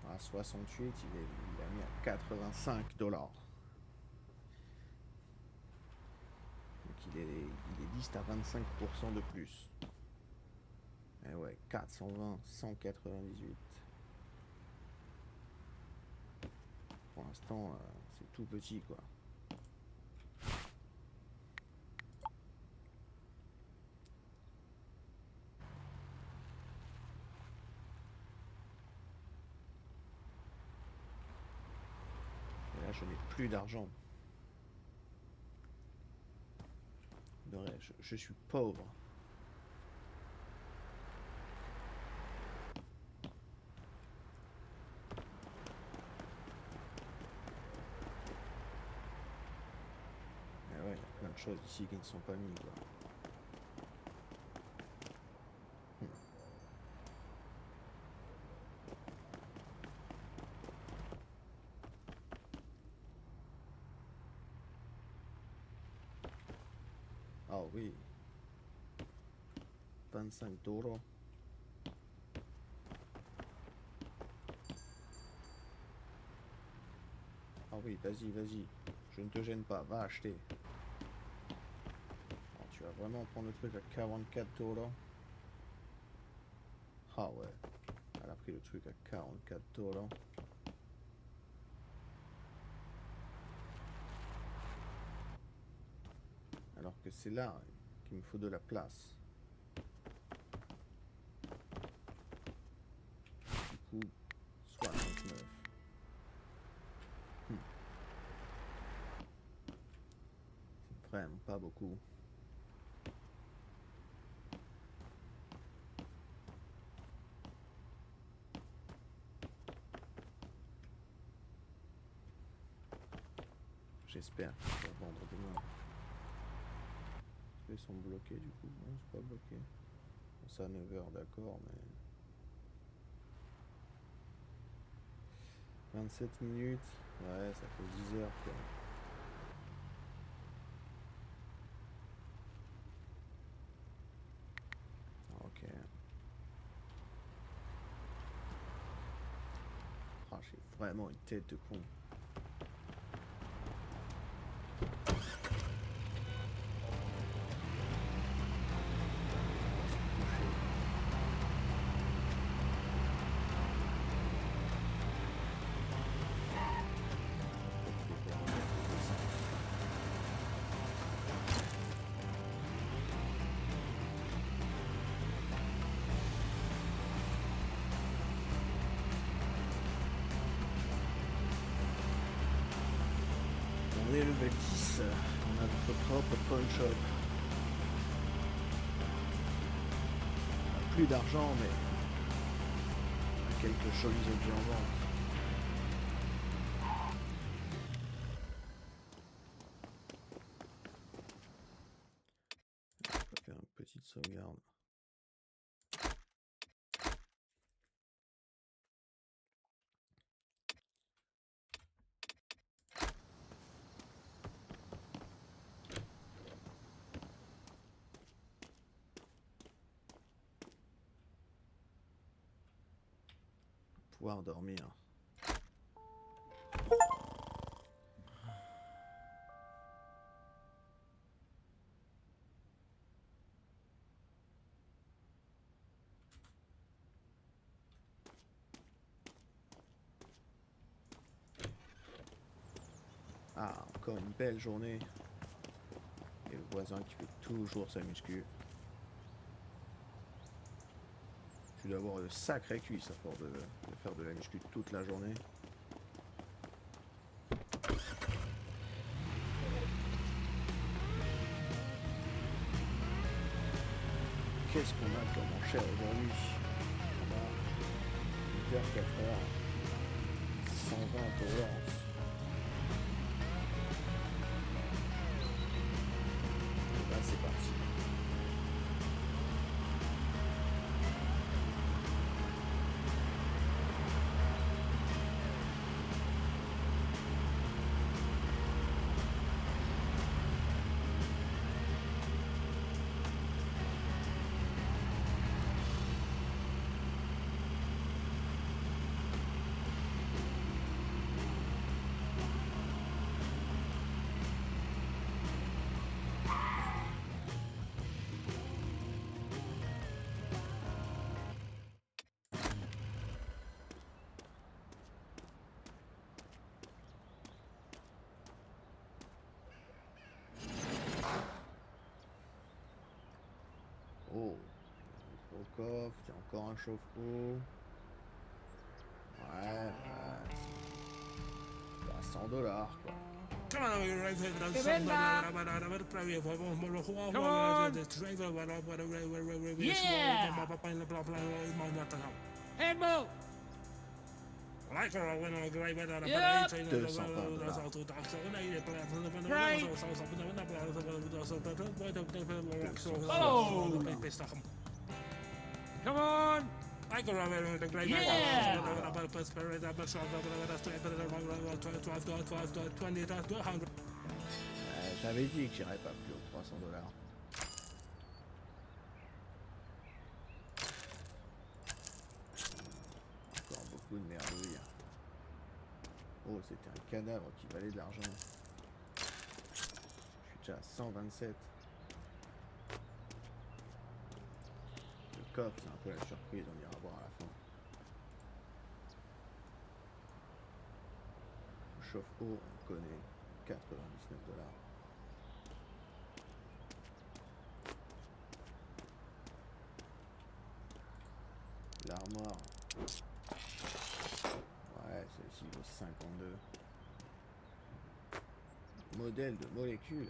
À 68, il a mis à 85 $. Donc il est liste à 25% de plus. Et ouais, 420, 198. Pour l'instant, c'est tout petit, quoi. Et là, je n'ai plus d'argent. Je suis pauvre. Et ouais, il y a plein de choses ici qui ne sont pas mises, quoi. Ah oui. 25 $. Ah oui, vas-y, vas-y. Je ne te gêne pas, va acheter. Alors, tu vas vraiment prendre le truc à 44 $. Ah ouais. Elle a pris le truc à 44 $. Alors que c'est là qu'il me faut de la place. Du coup, 69. C'est vraiment pas beaucoup. J'espère qu'ils vont vendre demain. Est-ce qu'ils sont bloqués du coup? Non, c'est pas bloqué. Bon, c'est à 9h, d'accord, mais... 27 minutes. Ouais, ça fait 10 heures, quoi. Ok. Ah, j'ai vraiment une tête de con. On est level 10, on a notre propre pawn shop. On a plus d'argent, mais on a quelques jolis objets en vente. On va faire une petite sauvegarde. Pouvoir dormir. Ah, encore une belle journée. Et le voisin qui fait toujours sa muscu. Tu dois avoir de sacrées cuisses à force de faire de la muscu toute la journée. Qu'est-ce qu'on a comme en cher aujourd'hui? On a 8h, 4h, 120 $. Et ben c'est parti. Oh, au coffre, il y a encore un chauffe-eau. Ouais, c'est à 100 $, quoi. Come on, Handball! Come on! J'avais dit que j'irais pas plus haut, 300 $. Encore beaucoup de merdouilles. Oh, c'était un cadavre qui valait de l'argent. Je suis déjà à 127. Le coffre, c'est un peu la surprise, on ira voir à la fin. Le chauffe-eau, on connaît, 99 $. L'armoire. Ouais, celle-ci vaut 52. Modèle de molécule.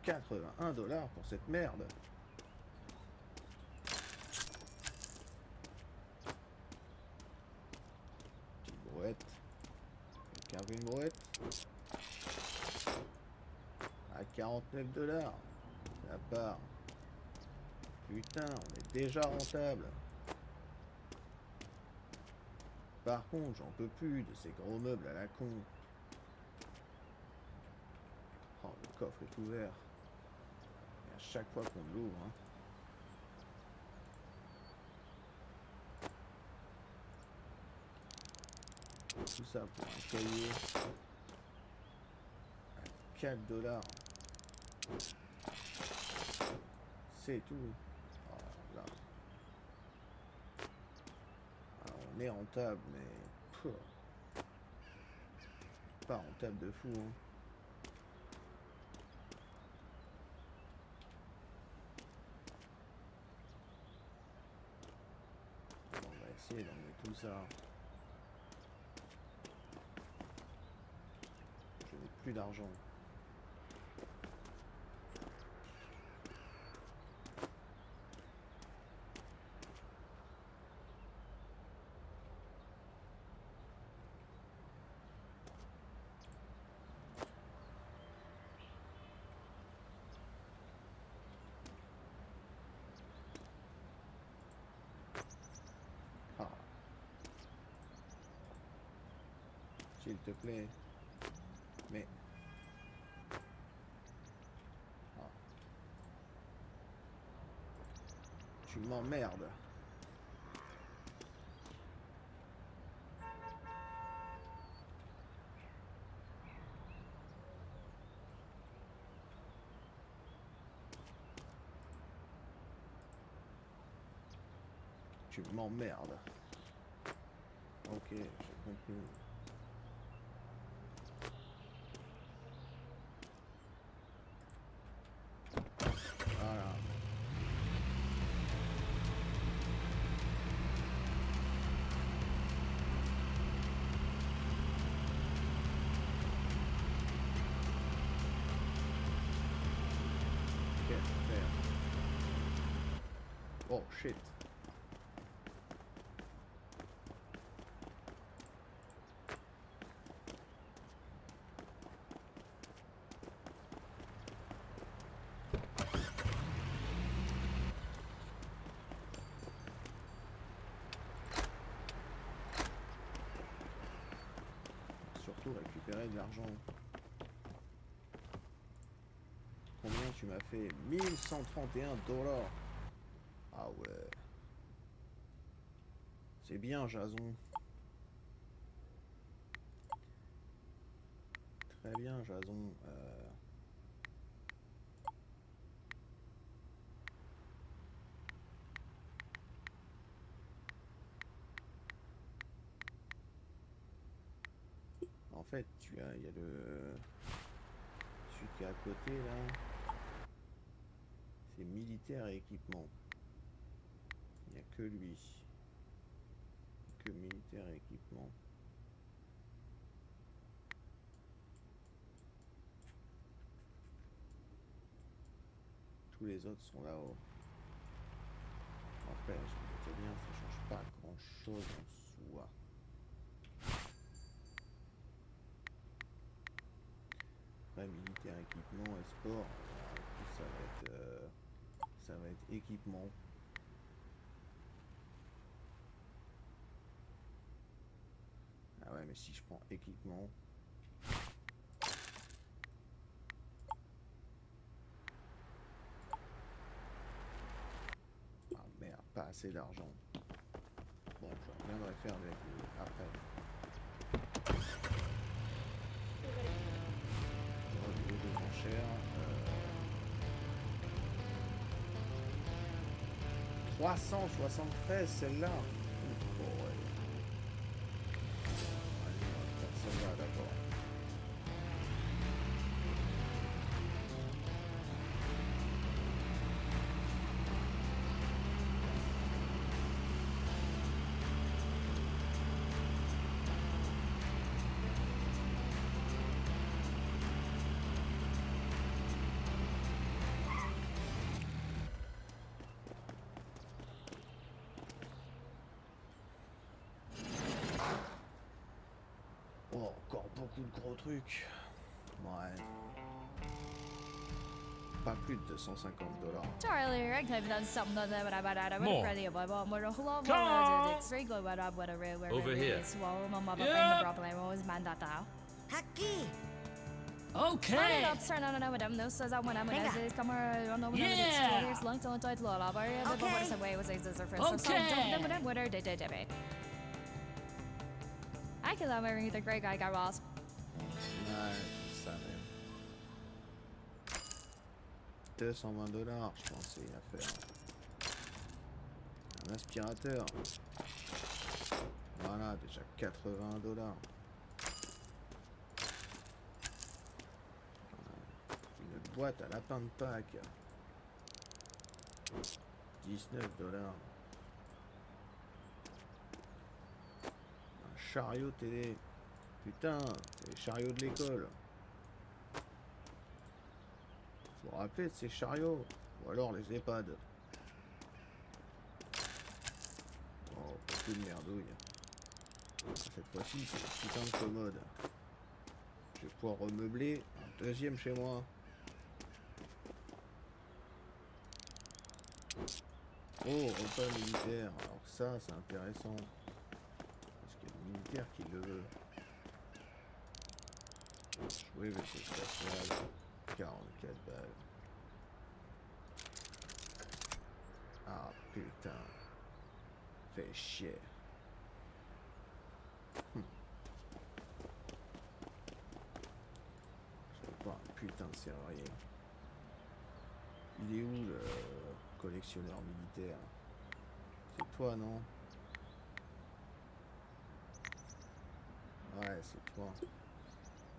81 $ pour cette merde. Petite brouette. Quelqu'un veut une brouette? À 49 $. Ça part. Putain, on est déjà rentable. Par contre, j'en peux plus de ces gros meubles à la con. Oh, le coffre est ouvert. Et à chaque fois qu'on l'ouvre, hein. tout ça pour un cahier à 4 dollars. C'est tout. Oh, là. Alors, on est rentable, mais pas rentable de fou. Hein. Bon, on va essayer d'enlever tout ça. Je n'ai plus d'argent. Ah. S'il te plaît. Mais... Ah. Tu m'emmerdes. Tu m'emmerdes. Ok, j'ai compris. Voilà. Ok, faire. Oh shit. Surtout récupérer de l'argent. Combien tu m'as fait? 1131 dollars. Ah ouais. C'est bien, Jason. Très bien, Jason. En fait, il y a le... Celui qui est à côté, là. C'est militaire et équipement. Il n'y a que lui. Que militaire et équipement. Tous les autres sont là-haut. Après, je me disais bien, ça change pas grand-chose en soi. Après, militaire, équipement et sport, ça va être équipement. Ah ouais, mais si je prends équipement... Ah merde, pas assez d'argent. Bon, je reviendrai faire avec après. Des enchères. 373 celle-là. Oh, ouais. Allez, on va faire celle-là d'abord. Oh, encore beaucoup de gros trucs. Ouais. Pas plus de 250 dollars. Charlie, I could have done something that I would have More. ready about more hello Come on. it's very good what I would have Over here. Swallow my mother Yeah. the problem was man that now. Haki! Okay. Up turn on with them no says I when I'm Venga. come on no Yeah. it's long till I lola but Okay. what is the way was this first so Okay. what are they I I can marry the great guy Ross. Ouais, je savais. 220 $, je pensais à faire. Un aspirateur. Voilà, déjà 80 $. Une boîte à lapin de Pâques. 19 $. Un chariot télé. Putain, c'est les chariots de l'école. Vous vous rappelez de ces chariots? Ou alors les EHPAD. Oh, beaucoup de merdouille. Cette fois-ci, c'est une putain de commode. Je vais pouvoir remeubler un deuxième chez moi. Oh, repas militaire. Alors ça, c'est intéressant. Parce qu'il y a des militaires qui le veulent. Jouer vaisseau spatial. 44 balles. Ah putain. Fait chier. Je veux pas un putain de serrurier. Il est où le collectionneur militaire? C'est toi, non? Ouais, c'est toi.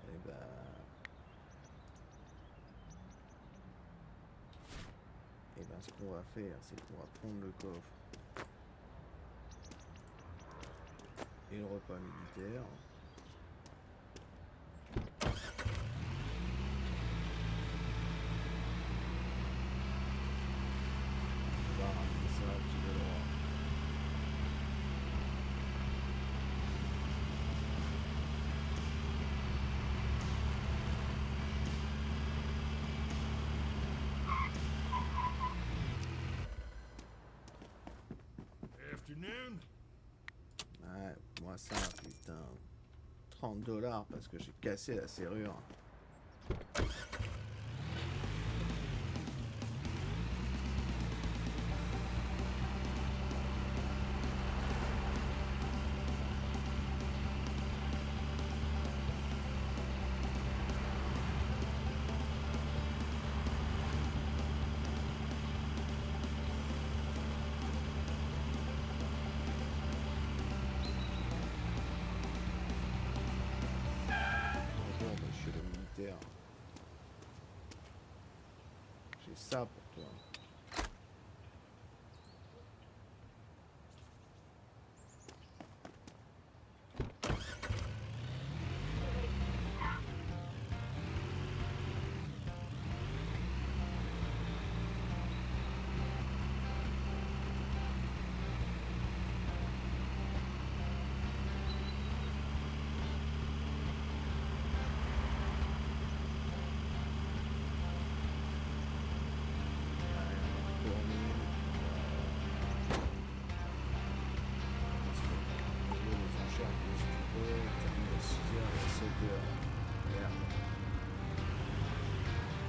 Eh ben... Et ben ce qu'on va faire, c'est qu'on va prendre le coffre et le repas militaire. On va ramener ça à petit de droit. Afternoon. Ouais, moi ça, putain. 30 $ parce que j'ai cassé la serrure. Bonjour, monsieur le militaire. J'ai ça pour toi.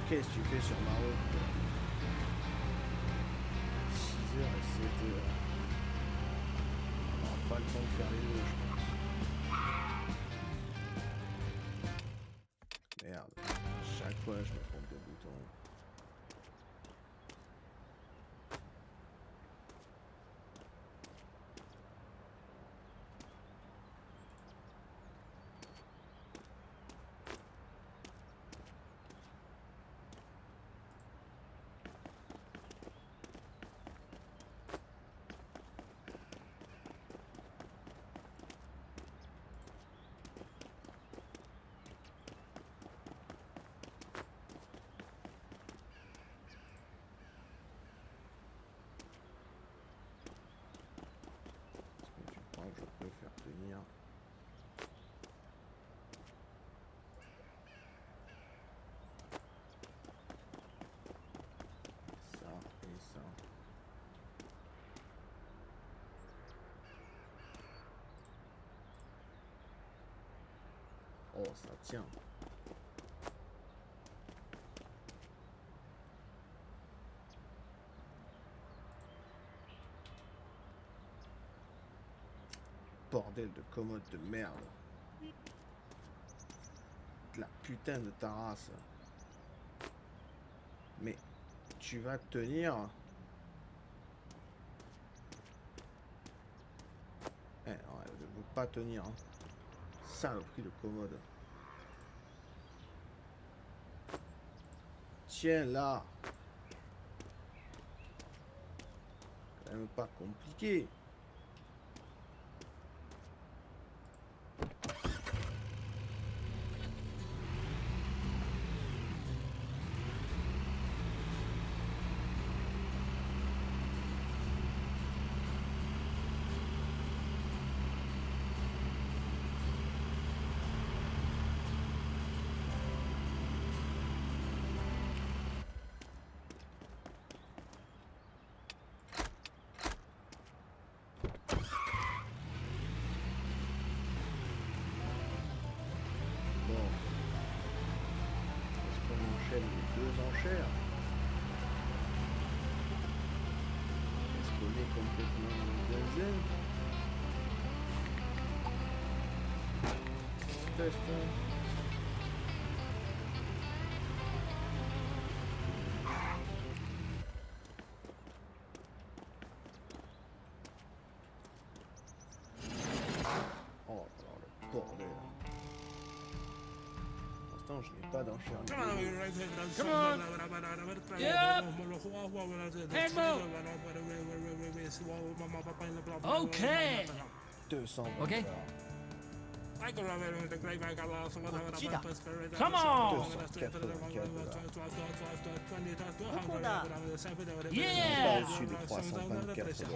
Qu'est-ce que tu fais sur ma route? 6h et 7h. On n'aura pas le temps de faire les deux, je pense. Merde, à chaque fois je me trompe de bouton. Je peux faire tenir. Ça et ça. Oh, ça tient. Bordel de commode de merde. La putain de ta race. Mais tu vas tenir. Eh, non, elle ne veut pas tenir. Hein. Saloperie de commode. Tiens là. Quand même pas compliqué. Les deux enchères. Est-ce qu'on est complètement zinzin? Test. Oh, alors le bordel. Pour l'instant, je n'ai pas d'enchères. Come on. Yep. Okay. 200 Okay. $. Come on. 284 $. Yeah. Pas au-dessus de 324 $.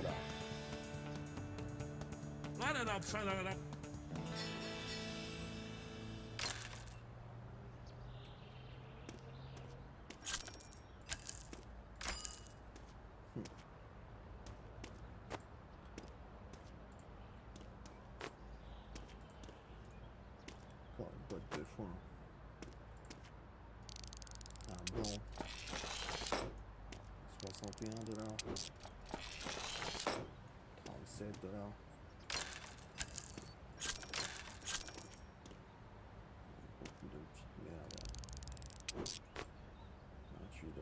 Encore une boîte de foin. Un bon. 61 $. 37 $. Beaucoup de petites merdes. 28 $.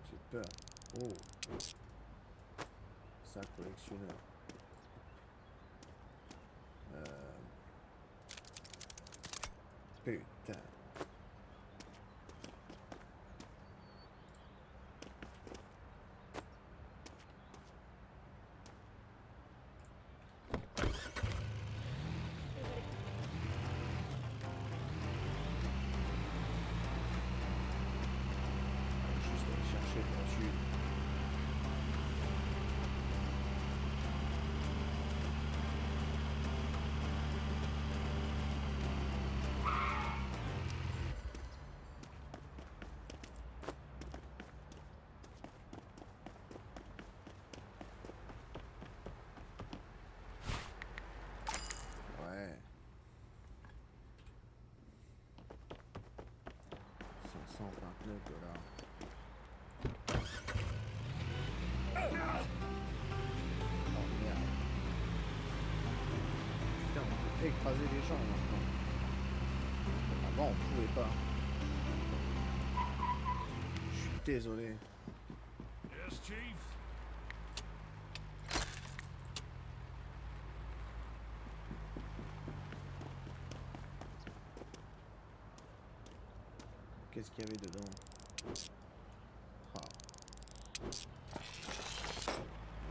J'ai peur. Oh. Ça, collectionneur. Putain. Juste aller chercher là-dessus. Ouais. 529 $. Oh merde. Putain, on peut écraser les gens maintenant. Avant, on pouvait pas. Je suis désolé. Yes, Chief. Qu'est-ce qu'il y avait dedans? Ah.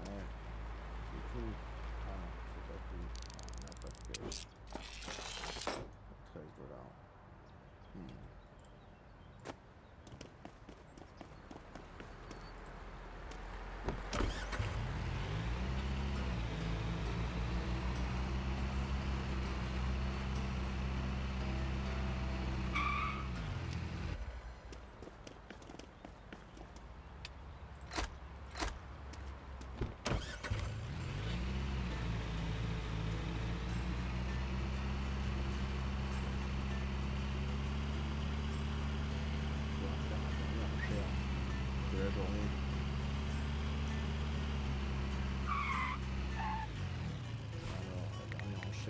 Ouais. C'est tout. Ah non, c'est pas tout. On n'a pas de cash. 13 $.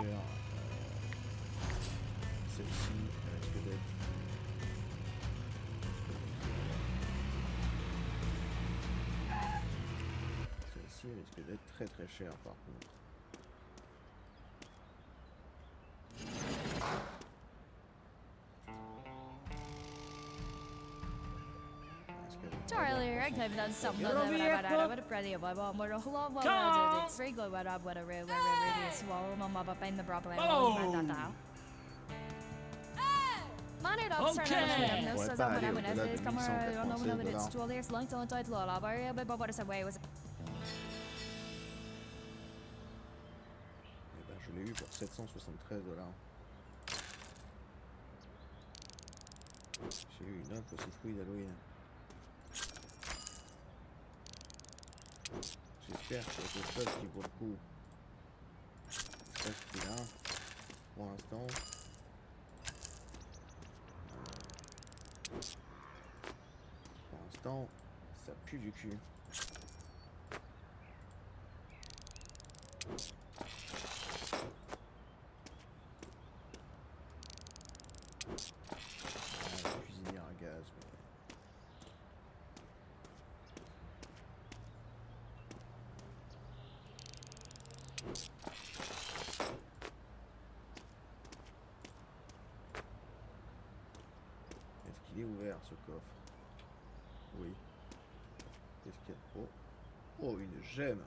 chère. Celle-ci, elle risque d'être... Celle-ci, elle risque d'être très très chère par contre. Est-ce qu'elle va Charlie, I avoir came down something You're that over I here, would have a pretty boy, but more whole one Come. it's regular what I would have really swallow my mother pain the problem Follow. Money up, Okay. turn On no pourrait says pas I'm aller when au-delà de it's come around, I don't know 1187 that it's $. 12 years long, so it's law, but what is a way was Eh ben, je l'ai eu pour 773 $. J'ai eu une offre aussi fruit d'Halloween. J'espère qu'il y a quelque chose qui vaut le coup. C'est pas ce prix-là, pour l'instant. Pour l'instant, ça pue du cul. Cuisinière à gaz, mais... Est-ce qu'il est ouvert ce coffre? Oui. Qu'est-ce qu'il y a? Oh. Oh, une gemme.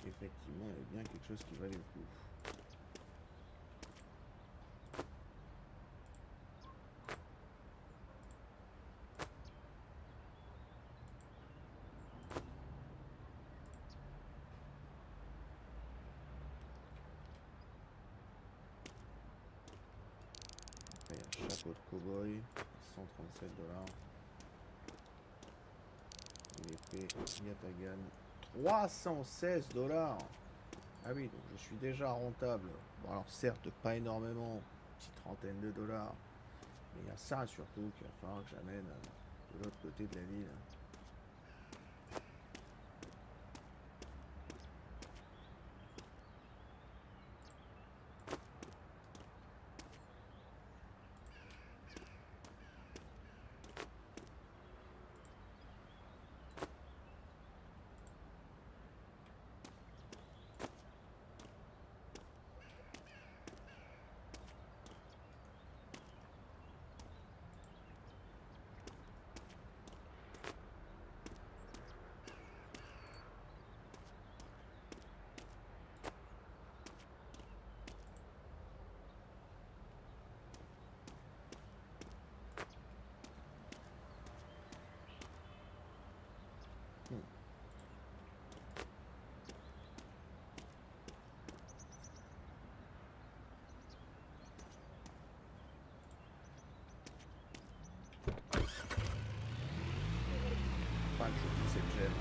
Effectivement, il y a bien quelque chose qui valait le coup. Après, il y a un chapeau de cow-boy, 137 $. Une épée Yatagan, 316 $. Ah oui, donc je suis déjà rentable. Bon, alors certes, pas énormément, une petite trentaine de dollars. Mais il y a ça surtout qu'il va falloir que j'amène de l'autre côté de la ville. Pas que je dis cette gemme.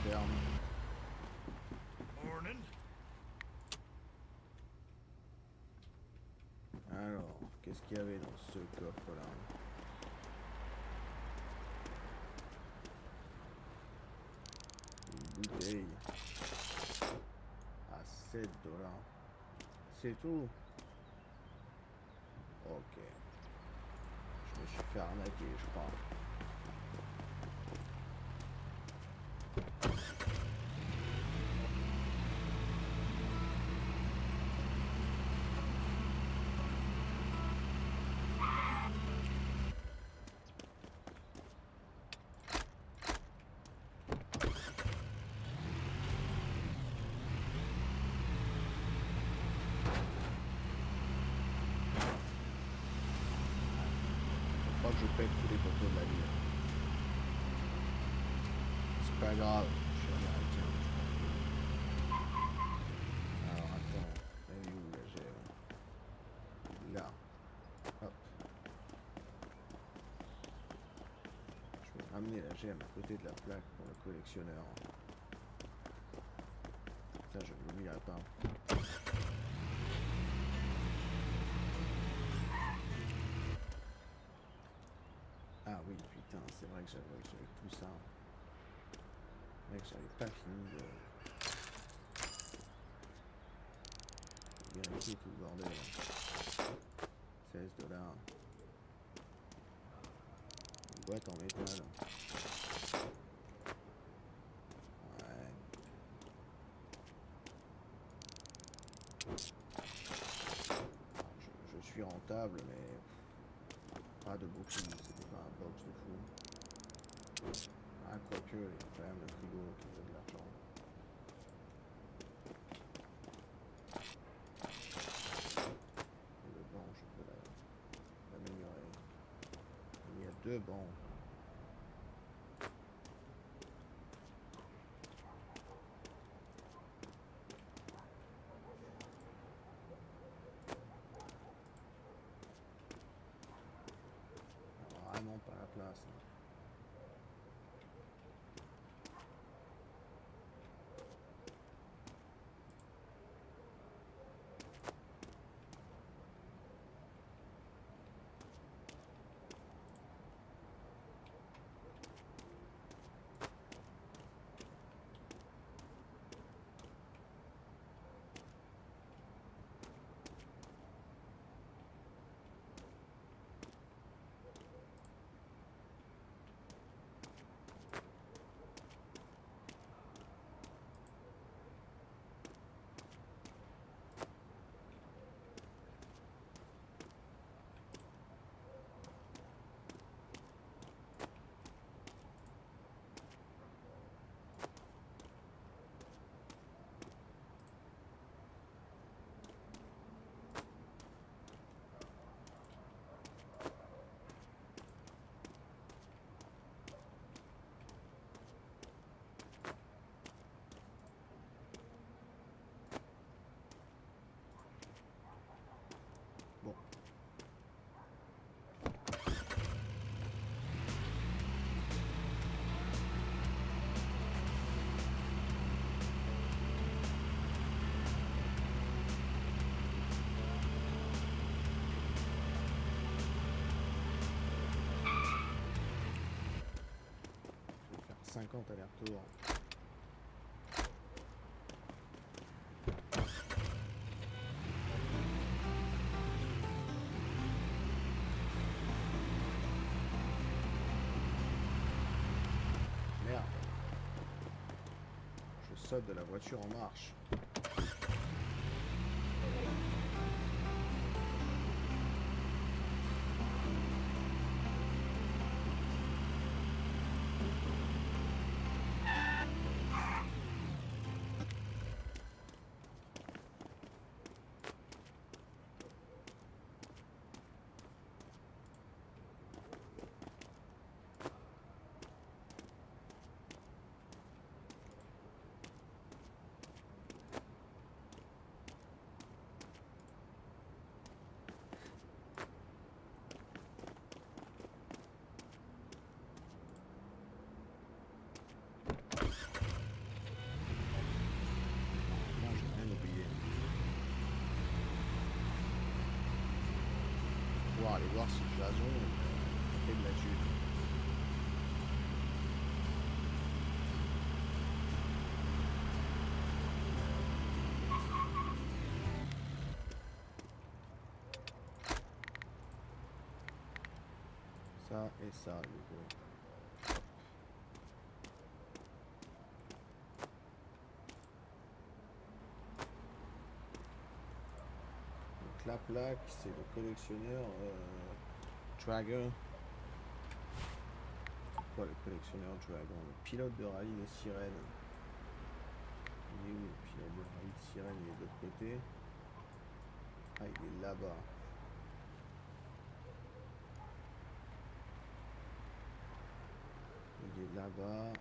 Ferme. Morning. Alors, qu'est-ce qu'il y avait dans ce coffre-là? Une bouteille à 7 $. C'est tout. Ok. Je me suis fait arnaquer, je crois. je pète tous les poteaux de la ville. C'est pas grave, je suis américain. Alors attends, elle est où la gemme? Là. Hop. Je vais ramener la gemme à côté de la plaque pour le collectionneur. Ça, je ne l'oublierai pas. Ah oui, putain, c'est vrai que j'avais tout ça. Mec, j'avais pas fini de vérifier tout le bordel. 16 $. Une boîte en métal. Ouais. Je suis rentable, mais pas de beaucoup. C'était pas un box de fou. Ah, quoique, il y a quand même le frigo qui veut de l'argent. Le banc, je peux l'améliorer. Il y a 2 bancs. Vraiment pas la place. Hein. Bon. Je vais faire 50 allers-retours. Merde. Je saute de la voiture en marche. Non, j'ai rien oublié. Pouvoir aller voir si Jason fait de la thune. Ça et ça, du coup. Donc la plaque, c'est le collectionneur Dragon. Quoi le collectionneur Dragon? Le pilote de rallye de sirène. Il est où le pilote de rallye de sirène? Il est de l'autre côté. Ah, il est là-bas. il est là-bas.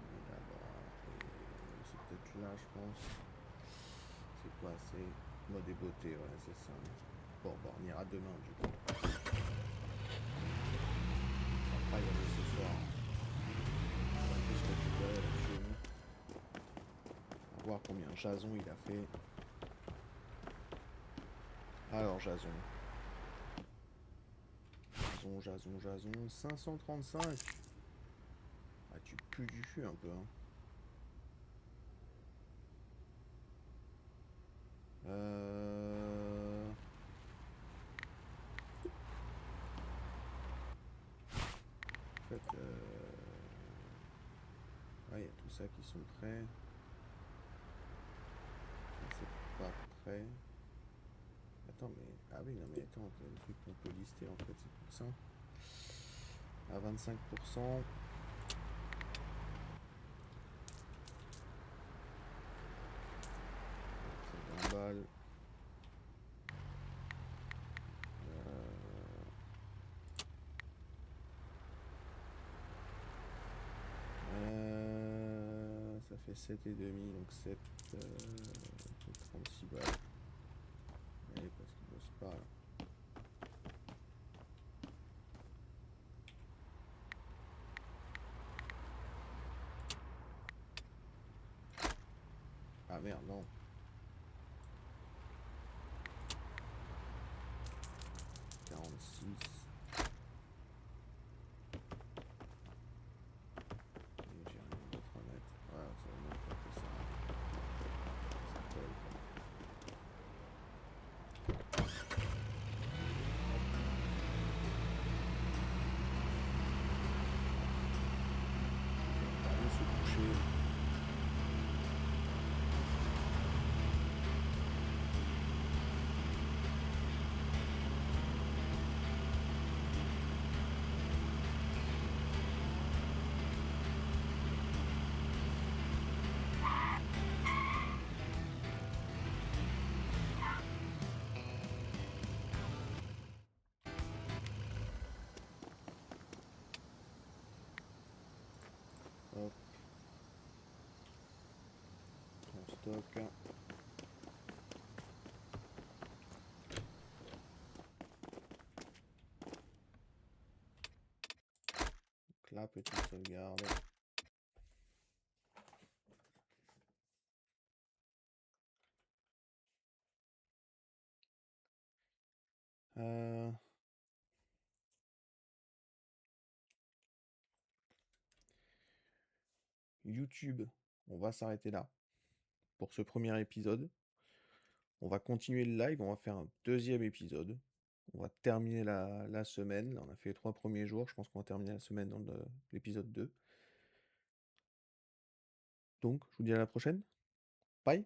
Il est là-bas. Et c'est peut-être là, je pense. C'est quoi? C'est mode et beauté, ouais, c'est ça. Bon, on ira demain, du coup. Après, il y avait ce soir. On va juste récupérer là-dessus. On va voir combien Jason il a fait. Alors, Jason. Jason. 535. Ah, tu pues du cul un peu, hein. En fait, ouais, il y a tout ça qui sont prêts. Ça, c'est pas prêt. Attends, mais... Ah oui, non, mais attends, il y a des trucs qu'on peut lister, en fait, c'est pour ça. À 25%. C'est 20 balles. Ça fait 7,5, donc 7, 36 balles. Allez, parce qu'il bosse pas là. Ah merde, non. 46. Et j'ai rien d'autre à mettre. Voilà, ça va même pas que ça. Ça colle, quoi. Allez se coucher. Hop. On stocke. Donc là, petite sauvegarde. YouTube, on va s'arrêter là pour ce premier épisode. On va continuer le live, on va faire un deuxième épisode. On va terminer la semaine. Là, on a fait les 3 premiers jours. Je pense qu'on va terminer la semaine dans l'épisode 2. Donc, je vous dis à la prochaine. Bye!